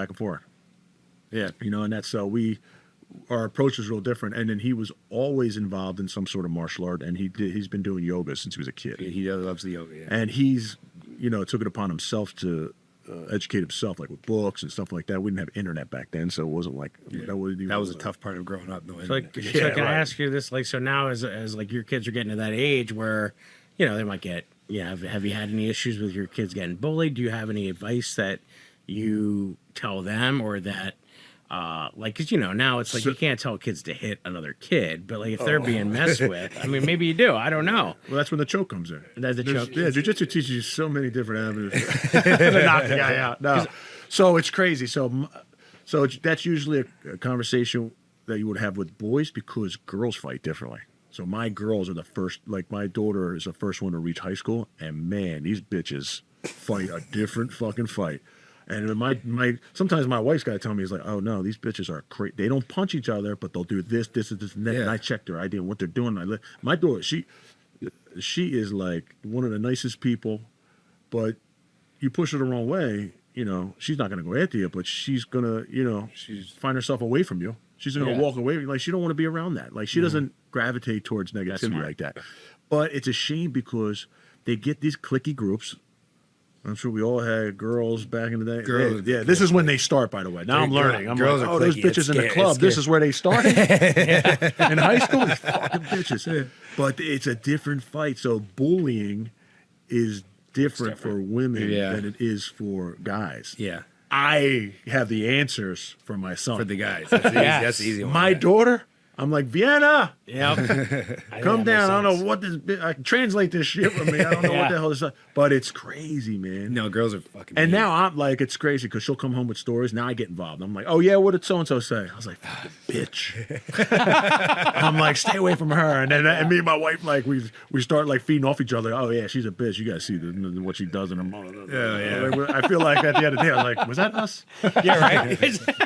Yeah, you know, and that's our approach was real different. And then he was always involved in some sort of martial art, and he's been doing yoga since he was a kid. He loves the yoga. Yeah. And he's, took it upon himself to educate himself, like with books and stuff like that. We didn't have internet back then, so it wasn't like that was a tough part of growing up. So can I ask you this? Like, so now as like your kids are getting to that age where, they might get. Yeah, have you had any issues with your kids getting bullied? Do you have any advice that you tell them, or that, because now it's like you can't tell kids to hit another kid, but like if they're being messed with, I mean, maybe you do. I don't know. Well, that's when the choke comes in. That's the choke. Yeah, jiu-jitsu teaches you so many different avenues to knock the guy out. No, so it's crazy. So that's usually a conversation that you would have with boys because girls fight differently. So my girls are the first, like my daughter is the first one to reach high school, and man, these bitches fight a different fucking fight. And sometimes my wife's got to tell me, he's like, oh no, these bitches are crazy. They don't punch each other, but they'll do this, and that. Yeah. And I checked her idea and what they're doing. My daughter, she is like one of the nicest people, but you push her the wrong way, she's not going to go after you, but she's going to, she's find herself away from you. She's going to walk away. Like, she don't want to be around that. Like, she doesn't gravitate towards negativity like that. But it's a shame because they get these cliquey groups. I'm sure we all had girls back in the day. Girls, yeah, this is when they start, by the way. Now I'm learning. I'm like, those bitches in the club, this is where they started? In high school, these fucking bitches. Yeah. But it's a different fight. So bullying is different for women than it is for guys. Yeah. I have the answers for my son. For the guys. That's the easy one. My daughter, I'm like, Vienna. Yep. Come down. I don't know what I can translate this shit for me. I don't know what the hell this is. But it's crazy, man. No, girls are fucking And now I'm like, it's crazy because she'll come home with stories. Now I get involved. I'm like, oh, yeah, what did so-and-so say? I was like, fucking bitch. I'm like, stay away from her. And then me and my wife, like, we start, like, feeding off each other. Oh, yeah, she's a bitch. You got to see what she does in her mom. Yeah. I feel like at the end of the day, I was like, was that us? Yeah, right.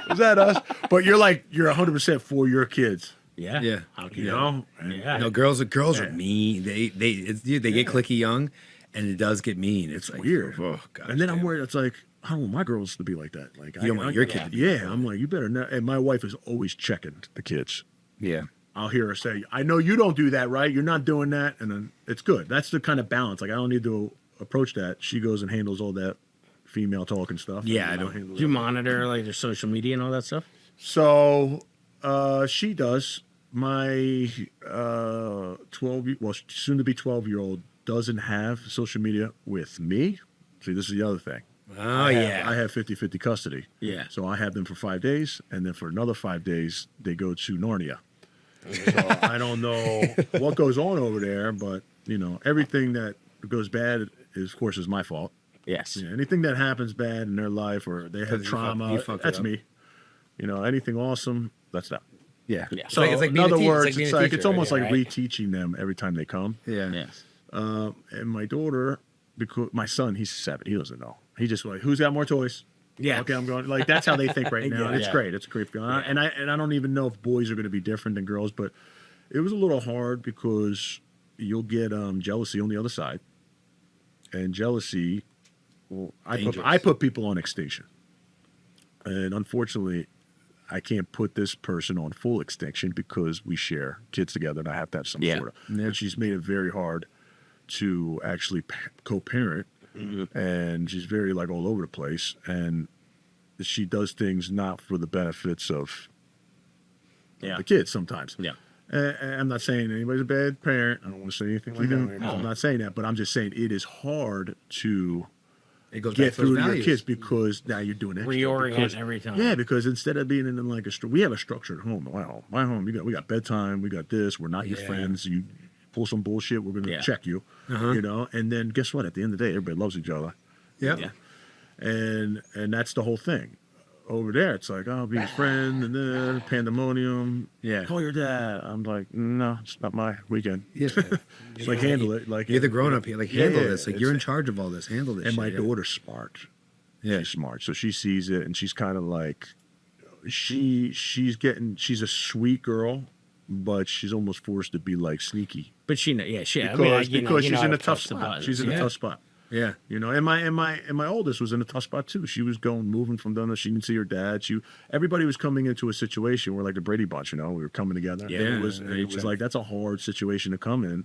Was that us? But you're 100% for your kids. Yeah. How can you know? Yeah. No, girls are mean. They get cliquey young, and it does get mean. It's like, weird. Oh, gosh, and then I'm worried. It's like, I don't want my girls to be like that. Like, you don't want your kid to be like that. I'm like, you better not. And my wife is always checking the kids. Yeah. I'll hear her say, I know you don't do that, right? You're not doing that. And then it's good. That's the kind of balance. Like, I don't need to approach that. She goes and handles all that female talk and stuff. Yeah, I don't handle Do you monitor like their social media and all that stuff? So she does. My soon to be 12-year-old doesn't have social media with me. See, this is the other thing. Oh, I have 50-50 custody. Yeah. So I have them for 5 days, and then for another 5 days, they go to Narnia. So I don't know what goes on over there, but, everything that goes bad, of course, is my fault. Yes. Yeah, anything that happens bad in their life or they have trauma, that's me. Anything awesome, that's them. Yeah. So in other words, it's almost like reteaching them every time they come. Yeah. Yes. And my daughter, because my son, he's 7, he doesn't know. He just like, who's got more toys? Yeah. Okay, I'm going. Like, that's how they think right now. Yeah. It's great. It's a great feeling. And I don't even know if boys are going to be different than girls, but it was a little hard because you'll get jealousy on the other side. And jealousy, well, I Dangerous. put people on extinction. And unfortunately, I can't put this person on full extinction because we share kids together and I have to have some sort of. And she's made it very hard to actually co-parent. And she's very like all over the place. And she does things not for the benefits of the kids sometimes. Yeah. And I'm not saying anybody's a bad parent. I don't want to say anything like that. I'm not saying that, but I'm just saying it is hard to It goes get back to those through to your values. kids because now you're doing extra. Reorient Because- every time. Yeah, because instead of being in like we have a structured home. Wow, my home, we got bedtime, we got this. We're not your friends. You pull some bullshit, we're gonna check you. You know, and then guess what? At the end of the day, everybody loves each other. Yeah. And that's the whole thing. Over there, it's like, oh, be his friend, and then pandemonium. Yeah. Call your dad. I'm like, no, it's not my weekend. Yeah. It's like, handle it. Like You're the grown up here. Like, handle Yeah, this. Like, it's- you're in charge of all this. Handle this. And shit. my Yeah. daughter's smart. Yeah. She's smart, so she sees it, and she's kind of like, she's a sweet girl, but she's almost forced to be like sneaky But she, she. because, I mean, you know because how she's in to a tough push the spot. buttons. She's in a tough spot. Yeah. You know, and my oldest was in a tough spot too. She was moving from Dundas. She didn't see her dad. Everybody was coming into a situation where like the Brady Bunch, you know, we were coming together. Yeah, And it was like, that's a hard situation to come in.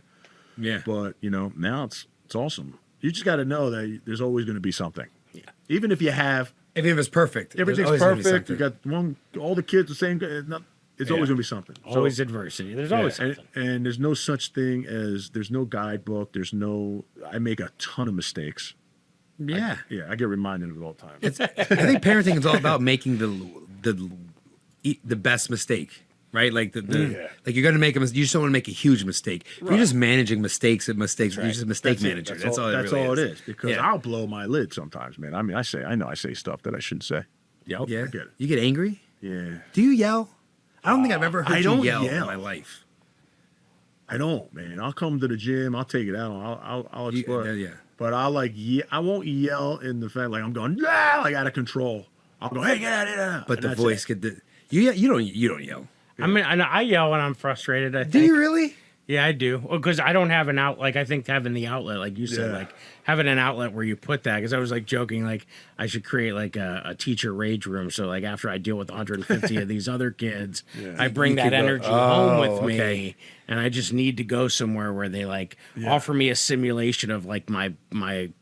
Yeah. But, you know, now it's awesome. You just got to know that there's always going to be something. Yeah. Even if you have, Even if it's perfect. there's everything's always gonna be perfect, you something. got all the kids the same, it's always going to be something. So- Always adversity. There's always and, something. and there's no such thing as, there's no guidebook. I make a ton of mistakes. Yeah. I get reminded of it all the time. I think parenting is all about making the best mistake, right? Like like you're gonna make a you just don't want to make a huge mistake. If you're just managing mistakes, you're just a mistake manager. That's all. That's it really all is. it is. Because I'll blow my lid sometimes, man. I mean, I say stuff that I shouldn't say. Yeah. I get it. You get angry? Yeah. Do you yell? I don't think I've ever heard I you don't yell in yell. my life. I don't, man. I'll come to the gym. I'll take it out. I'll explore. yeah. But I won't yell in the fact like I'm going like out of control. I'll go, hey, get out of here. But And the that's voice it. you don't yell. I mean, I yell when I'm frustrated. I think. Do you really? Yeah, I do. Because I don't have an out. Like I think having the outlet, like you said, Yeah. like having an outlet where you put that. Because I was like joking, like I should create like a teacher rage room. So like after I deal with 150 of these other kids, I bring that energy home with me, okay. and I just need to go somewhere where they like offer me a simulation of like my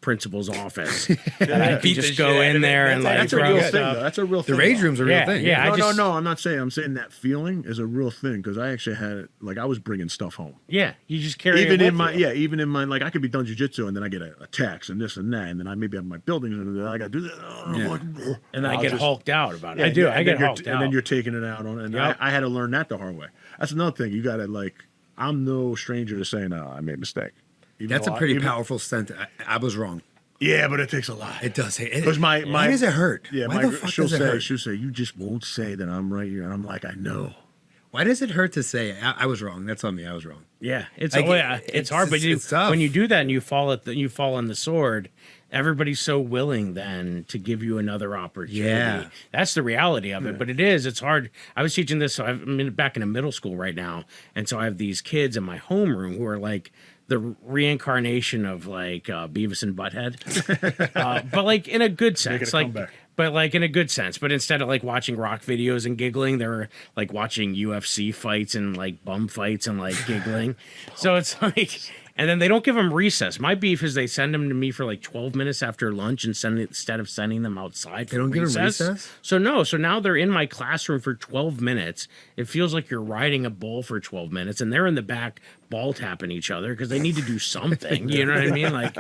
principal's office. That I can Beat the just shit go out in of it. there and like That's a throw real thing, stuff. though. That's a real The thing. rage room's a real Yeah, thing. yeah. No, I'm not saying. I'm saying that feeling is a real thing because I actually had it. Like I was bringing stuff home. Yeah, you just carry Even it in with you. even in my, like I could be done jujitsu and then I get a text and this and that, and then I maybe have my building and then I got to do that. And I I'll get just- hulked out about it. Yeah, I do. yeah, I and get then you're- hulked out. And then you're taking it out on, and Yep. I had to learn that the hard way. That's another thing. You got to like, I'm no stranger to saying, no, I made a mistake. Even That's a though pretty even- powerful sentence. I was wrong. Yeah, but it takes a lot. It does. Because Why does it hurt? Yeah, Why the fuck she'll does it say, hurt? she'll say, you just won't say that I'm right here. And I'm like, I know. Why does it hurt to say I was wrong? That's on me. I was wrong. Yeah, it's Like, it's hard, but it's tough. when you do that and you fall on the sword, everybody's so willing then to give you another opportunity. Yeah. That's the reality of it. But it's hard. I was teaching this, so I'm back in a middle school right now, and so I have these kids in my homeroom who are like the reincarnation of like Beavis and Butthead, but like in a good sense, like. comeback. But like in a good sense. But instead of like watching rock videos and giggling, they're like watching UFC fights and like bum fights and like giggling. So it's like, and then they don't give them recess. My beef is they send them to me for like 12 minutes after lunch and instead of sending them outside. They don't give them recess? So no. So now they're in my classroom for 12 minutes. It feels like you're riding a bull for 12 minutes, and they're in the back ball tapping each other because they need to do something. You know what I mean? Like,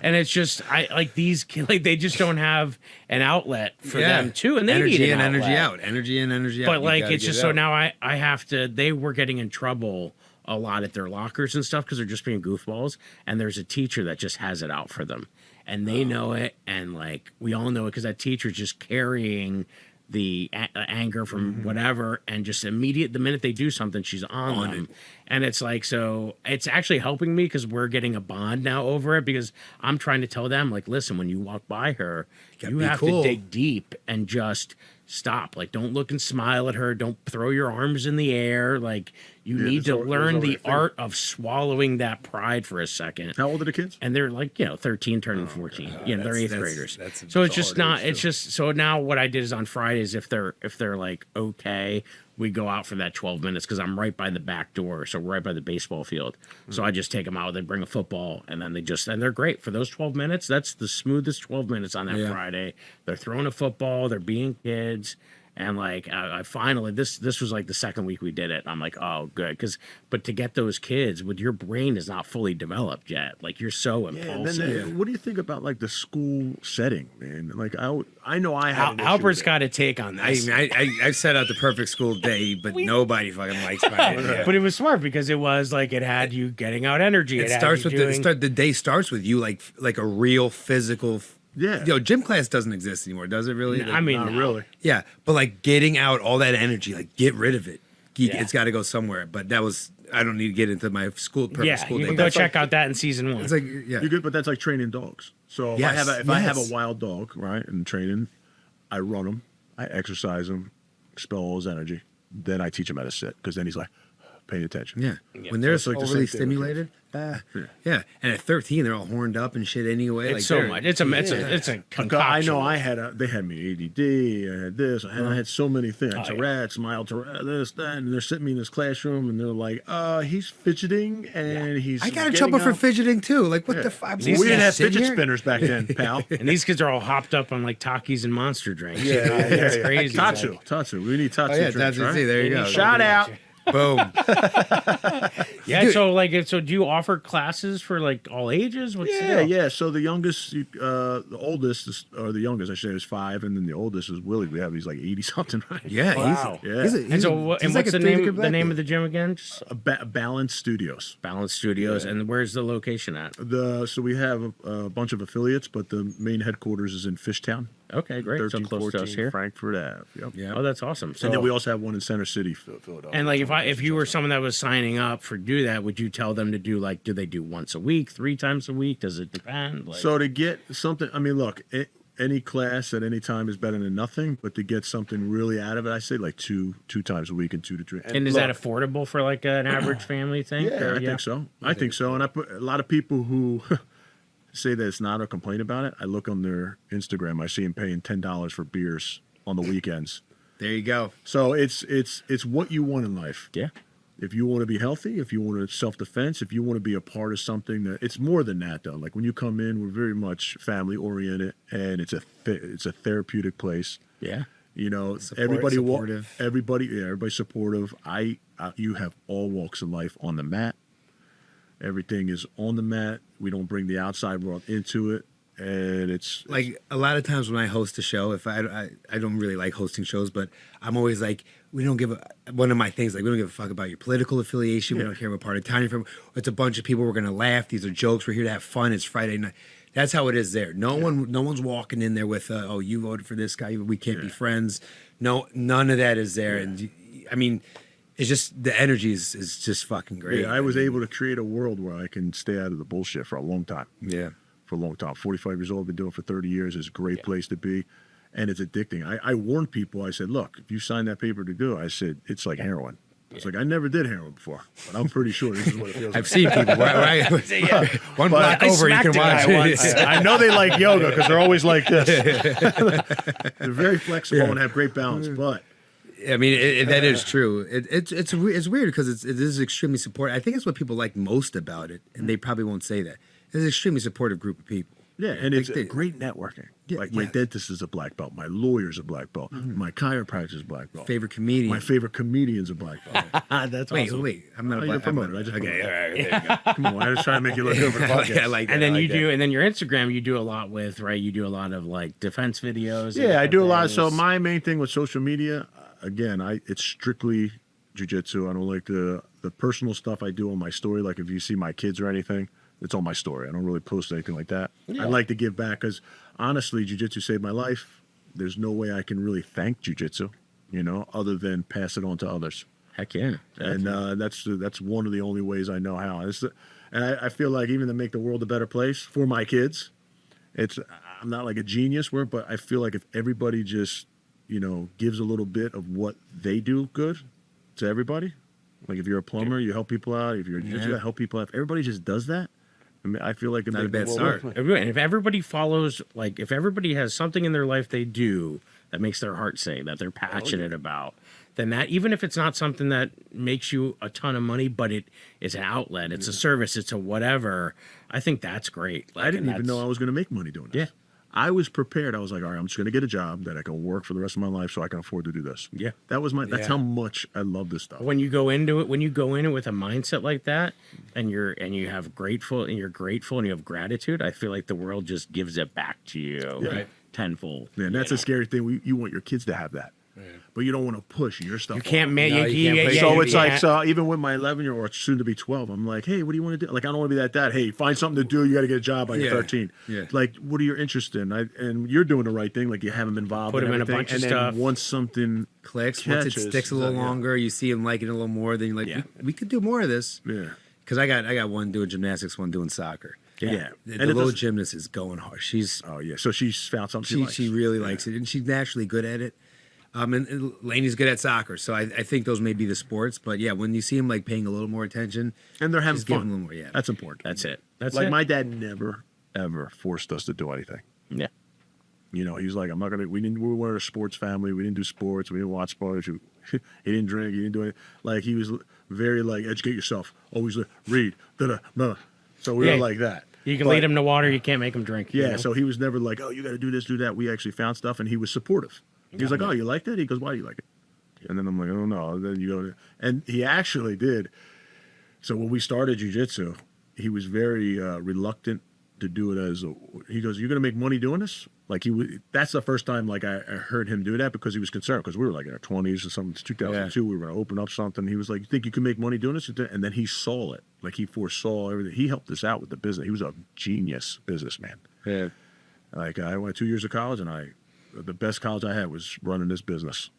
and it's just I like these kids, like they just don't have an outlet for them too, and they energy need an and energy outlet. out. Energy and energy out. But You like gotta it's get just it so out. now I have to. They were getting in trouble a lot at their lockers and stuff because they're just being goofballs, and there's a teacher that just has it out for them, and they know it, and like we all know it because that teacher's just carrying the anger from whatever, and just the minute they do something, she's on them. And it's like, so it's actually helping me because we're getting a bond now over it, because I'm trying to tell them like, listen, when you walk by her, you be have cool. to dig deep and just stop. Like, don't look and smile at her. Don't throw your arms in the air. Like, you need to learn the art of swallowing that pride for a second. How old are the kids? And they're like, 13 turning 14. They're eighth graders. that's So it's just hard not, age, it's just, so now what I did is on Fridays, if they're like, okay, we go out for that 12 minutes because I'm right by the back door. So right by the baseball field. So I just take them out, they bring a football, and then and they're great for those 12 minutes. That's the smoothest 12 minutes on that Friday. They're throwing a football, they're being kids. And like I finally, this was like the second week we did it. I'm like, oh, good, but to get those kids, with your brain is not fully developed yet. Like, you're so impulsive. And then, what do you think about like the school setting, man? Like I know I had Albert's got a take on this. I set out the perfect school day, but nobody fucking likes my idea. But it was smart because it was like it had you getting out energy. It starts with the day starts with you like a real physical. Yeah. Gym class doesn't exist anymore, does it really? I mean, not really. Yeah, but like getting out all that energy, like get rid of it. It's got to go somewhere. But that was, I don't need to get into my perfect school you day. can go check out that in season 1. It's like, You're good, but that's like training dogs. So if I have a wild dog, right, in training, I run him, I exercise him, expel all his energy. Then I teach him how to sit, because then he's like paying attention. Yeah. When they're So it's like the overly same thing. stimulated, yeah. And at 13, they're all horned up and shit anyway. It's like so much. It's a concoction. I know they had me ADD, I had this, I had so many things. Tourette's, mild Tourette, this, that, and they're sitting me in this classroom and they're like, he's fidgeting and he's I got in trouble for fidgeting too. Like, what the fuck? We didn't have fidget spinners back then, pal. And these kids are all hopped up on like Takis and Monster drinks. That's crazy. Tatsu. We need Tatsu drinks, Tatsu. right? See, there you go. Shout out. Boom. Yeah. Dude. So do you offer classes for like all ages? What's the deal? Yeah. So the youngest, the oldest, or the youngest, I should say, is 5, and then the oldest is Willie. We have he's like 80 something, right? Yeah. Wow. He's And what's the name of the gym again? Just Balance Studios. Balance Studios. And where's the location at? So we have a bunch of affiliates, but the main headquarters is in Fishtown. Okay, great. 13, So close 14, to us here. Frankfurt Ave. Yep. Yeah. Oh, that's awesome. So, And then we also have one in Center City, Philadelphia. and like if you were someone that was signing up for do that, would you tell them to do like, do they do once a week, 3 times a week? Does it depend? Like, So to get something, I mean, look, any class at any time is better than nothing, but to get something really out of it, I say like two times a week and 2 to 3. and is that affordable for like an average family thing? Yeah, I think so. I think so. And I put a lot of people who say that it's not or complain about it. I look on their Instagram, I see them paying $10 for beers on the weekends. There you go. So it's what you want in life. Yeah. If you want to be healthy, if you want to self-defense, if you want to be a part of something that it's more than that though. Like when you come in, we're very much family oriented, and it's a therapeutic place. Yeah. Supportive. Everybody's supportive. You have all walks of life on the mat. Everything is on the mat. We don't bring the outside world into it. And it's Like a lot of times when I host a show, if I don't really like hosting shows, but I'm always like, one of my things, like we don't give a fuck about your political affiliation. We don't care what part of town you're from. It's a bunch of people. We're gonna laugh. These are jokes. We're here to have fun. It's Friday night. That's how it is there. No one's walking in there with, oh, you voted for this guy. We can't be friends. No, none of that is there. And I mean, it's just the energy is just fucking great. I was able to create a world where I can stay out of the bullshit for a long time. Yeah. For a long time. 45 years old, been doing it for 30 years. It's a great place to be. And it's addicting. I warned people, I said, look, if you sign that paper to do it, I said, it's like heroin. It's like, I never did heroin before, but I'm pretty sure this is what it feels like. I've seen people. One block over, you can watch it. I know they like yoga because they're always like this. They're very flexible and have great balance, but I mean, that is true. It's weird because it is extremely supportive. I think that's what people like most about it, and they probably won't say that. It's an extremely supportive group of people. yeah, and it's great networking. Like my dentist is a black belt, my lawyer's a black belt, my chiropractor is a black belt. Favorite comedian. My favorite comedian's a black belt. That's Wait, awesome. wait. I'm not a Oh, you're black promoted. I just okay, promoted. all right, there you go. Come on, I was trying to make you look good for the podcast. I like that. And then I like you that. do, and then your Instagram, you do a lot with, right? You do a lot of like defense videos. and Yeah, I do a lot. So things. my main thing with social media, again, it's strictly jiu-jitsu. I don't like the personal stuff I do on my story. Like if you see my kids or anything, it's on my story. I don't really post anything like that. I like to give back because honestly, jiu-jitsu saved my life. There's no way I can really thank jiu-jitsu, other than pass it on to others. Heck yeah. And that's one of the only ways I know how. And I feel like even to make the world a better place for my kids, I'm not like a genius, but I feel like if everybody just gives a little bit of what they do good to everybody. Like if you're a plumber, you help people out. If you're a jiu-jitsu guy, help people out. If everybody just does that, I mean, I feel like Not a bad start. And if everybody follows, like, if everybody has something in their life they do that makes their heart sing, that they're passionate about, then that, even if it's not something that makes you a ton of money, but it is an outlet, it's a service, it's a whatever, I think that's great. Like, I didn't even know I was going to make money doing this. Yeah. I was prepared. I was like, all right, I'm just going to get a job that I can work for the rest of my life so I can afford to do this. Yeah. That's how much I love this stuff. When you go into it, with a mindset like that, and you're grateful and you have gratitude, I feel like the world just gives it back to you tenfold. Yeah, and that's a scary thing. You want your kids to have that. But you don't want to push your stuff. You can't make No, you can't push So it's like, so even with my 11-year-old, or soon to be 12, I'm like, hey, what do you want to do? Like, I don't want to be that dad. Hey, find something to do. You got to get a job by you're 13. Yeah. Like, what are you interested in? And you're doing the right thing. Like, you haven't been involved Put in him in a everything. bunch of and then stuff. once something Clicks. Once it catches, sticks a little longer, you see him liking it a little more. Then you're like, we could do more of this. Yeah. Because I got one doing gymnastics, one doing soccer. Yeah. The And it little doesn't- gymnast is going hard. She's Oh, yeah. So she's found something she likes. she really likes it, and she's naturally good at it. And Laney's good at soccer, so I think those may be the sports. But yeah, when you see him like paying a little more attention, And they're having just give fun. him a little more. Yeah, That's important. That's it. That's like it. my dad never, ever forced us to do anything. Yeah. He was like, we weren't a sports family. We didn't do sports. We didn't watch sports. He didn't drink. He didn't do it. Like, he was very like, educate yourself. Always read. Da-da. So we were like that. You can But- lead him to water, you can't make him drink. Yeah, so he was never like, oh, you got to do this, do that. We actually found stuff, and he was supportive. He was like, oh, you like that? He goes, why do you like it? And then I'm like, oh, no. And then you go, and he actually did. So when we started jiu-jitsu, he was very reluctant to do it he goes, you're going to make money doing this? Like, that's the first time, like, I heard him do that, because he was concerned, because we were like in our 20s or something. It's 2002. We were going to open up something. He was like, you think you can make money doing this? And then he saw it. Like, he foresaw everything. He helped us out with the business. He was a genius businessman. yeah. Like, I went 2 years of college, and the best college I had was running this business.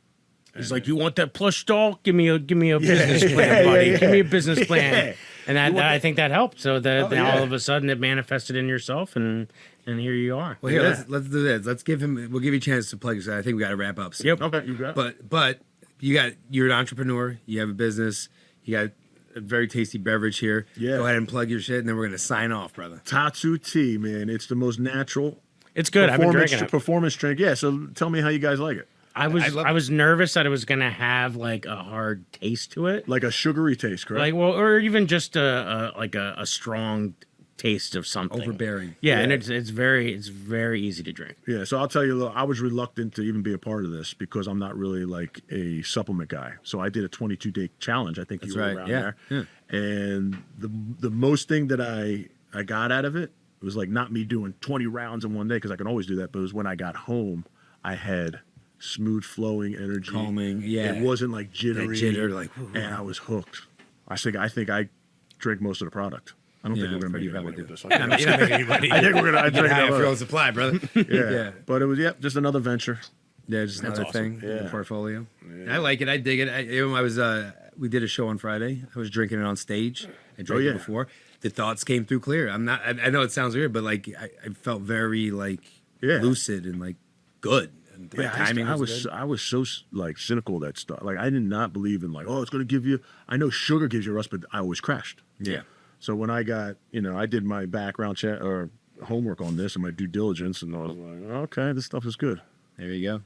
He's like, you want that plush doll? Give me a business plan, buddy. Give me a business plan. Yeah. And I think that helped. So all of a sudden it manifested in yourself, and here you are. Well, here, let's do this. We'll give you a chance to plug yourself. I think we got to wrap up soon. Yep. Okay, you got it. But you're an entrepreneur. You have a business. You got a very tasty beverage here. Yeah. Go ahead and plug your shit, and then we're gonna sign off, brother. Tatsu tea, man. It's the most natural It's good. I've been drinking it. performance drink. Yeah, so tell me how you guys like it. I was nervous that it was gonna have like a hard taste to it, Like a sugary taste, correct? like or even just a strong taste of something Overbearing. Yeah, and it's very easy to drink. Yeah, so I'll tell you, I was reluctant to even be a part of this because I'm not really like a supplement guy. So I did a 22-day challenge. I think you were around there. Yeah. And the most thing that I got out of it was like not me doing 20 rounds in one day, because I can always do that. But it was when I got home, I had smooth flowing energy. Calming, yeah. It wasn't like jittery. That jitter, like, and I was hooked. I think I drink most of the product. I don't think we're going to pretty make any probably money do. with this. I You're not making anybody. think we're going to drink High that fuel much. supply, brother. Yeah. But it was, just another venture. Yeah, just another awesome. thing in the Yeah. portfolio. I like it. I dig it. I was we did a show on Friday. I was drinking it on stage. I drank it before. The thoughts came through clear. I know it sounds weird, but like I felt very like lucid and like good. And the timing I was good. I was so like cynical that stuff. Like, I did not believe in like, oh, it's going to give you. I know sugar gives you a rush, but I always crashed. Yeah. So when I got, I did my background check or homework on this and my due diligence, and I was like, okay, this stuff is good. There you go.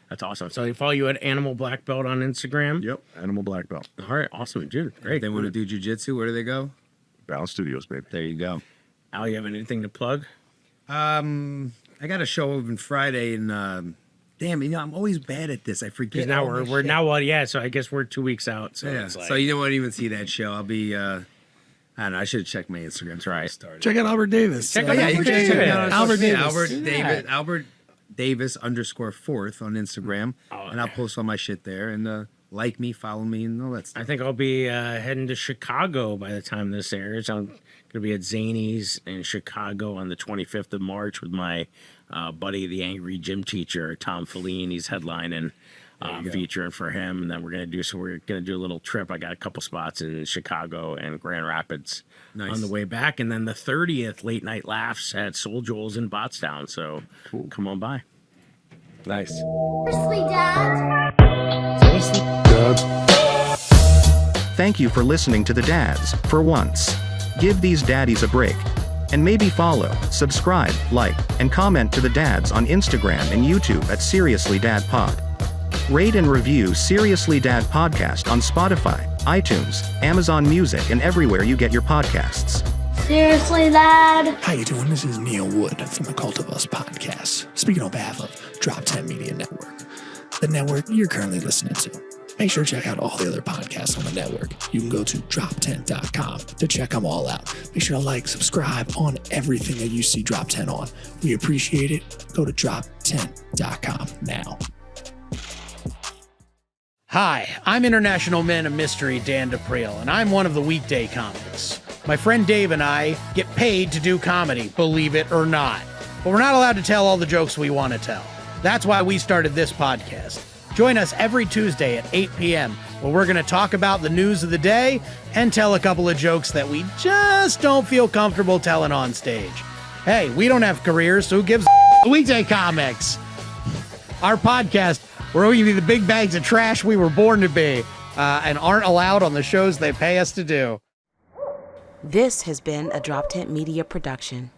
That's awesome. So they follow you at Animal Black Belt on Instagram. Yep, Animal Black Belt, All right, awesome, dude. If Great. they want to do jujitsu, where do they go? Balance Studios, baby. There you go. Al, you have anything to plug? I got a show on Friday, and damn, I'm always bad at this. I forget. Because now all my we're shit. now yeah. So I guess we're 2 weeks out. So Yeah. it's like, So you won't even see that show. I'll be. I don't know. I should have checked my Instagram. That's right. Started. Check out Albert Davis. Check Oh, out yeah, you can check it out on Albert social- Davis. Albert Yeah. Davis. Albert Davis _4th on Instagram, and I'll okay. post all my shit there. And like me, follow me, and all that stuff. I think I'll be heading to Chicago by the time this airs. I'm going to be at Zany's in Chicago on the 25th of March with my buddy, the Angry Gym Teacher, Tom Feline. He's headlining, featuring for him. And then we're going to do a little trip. I got a couple spots in Chicago and Grand Rapids on the way back. And then the 30th, Late Night Laughs at Soul Joel's in Bottstown. So come on by. Nice. Seriously, Dad? Thank you for listening to the dads, for once. Give these daddies a break. And maybe follow, subscribe, like, and comment to the dads on Instagram and YouTube at Seriously Dad Pod. Rate and review Seriously Dad Podcast on Spotify, iTunes, Amazon Music, and everywhere you get your podcasts. Seriously, Dad? How you doing? This is Neil Wood from the Cult of Us podcast, speaking on behalf of Drop 10 Media Network, the network you're currently listening to. Make sure to check out all the other podcasts on the network. You can go to drop10.com to check them all out. Make sure to like, subscribe on everything that you see Drop 10 on. We appreciate it. Go to drop10.com now. Hi, I'm International Man of Mystery Dan DePriel, and I'm one of the weekday comics. My friend Dave and I get paid to do comedy, believe it or not. But we're not allowed to tell all the jokes we want to tell. That's why we started this podcast. Join us every Tuesday at 8 p.m. where we're going to talk about the news of the day and tell a couple of jokes that we just don't feel comfortable telling on stage. Hey, we don't have careers, so who gives a weekday comics? Our podcast, where we give you the big bags of trash we were born to be and aren't allowed on the shows they pay us to do. This has been a Drop Tent Media production.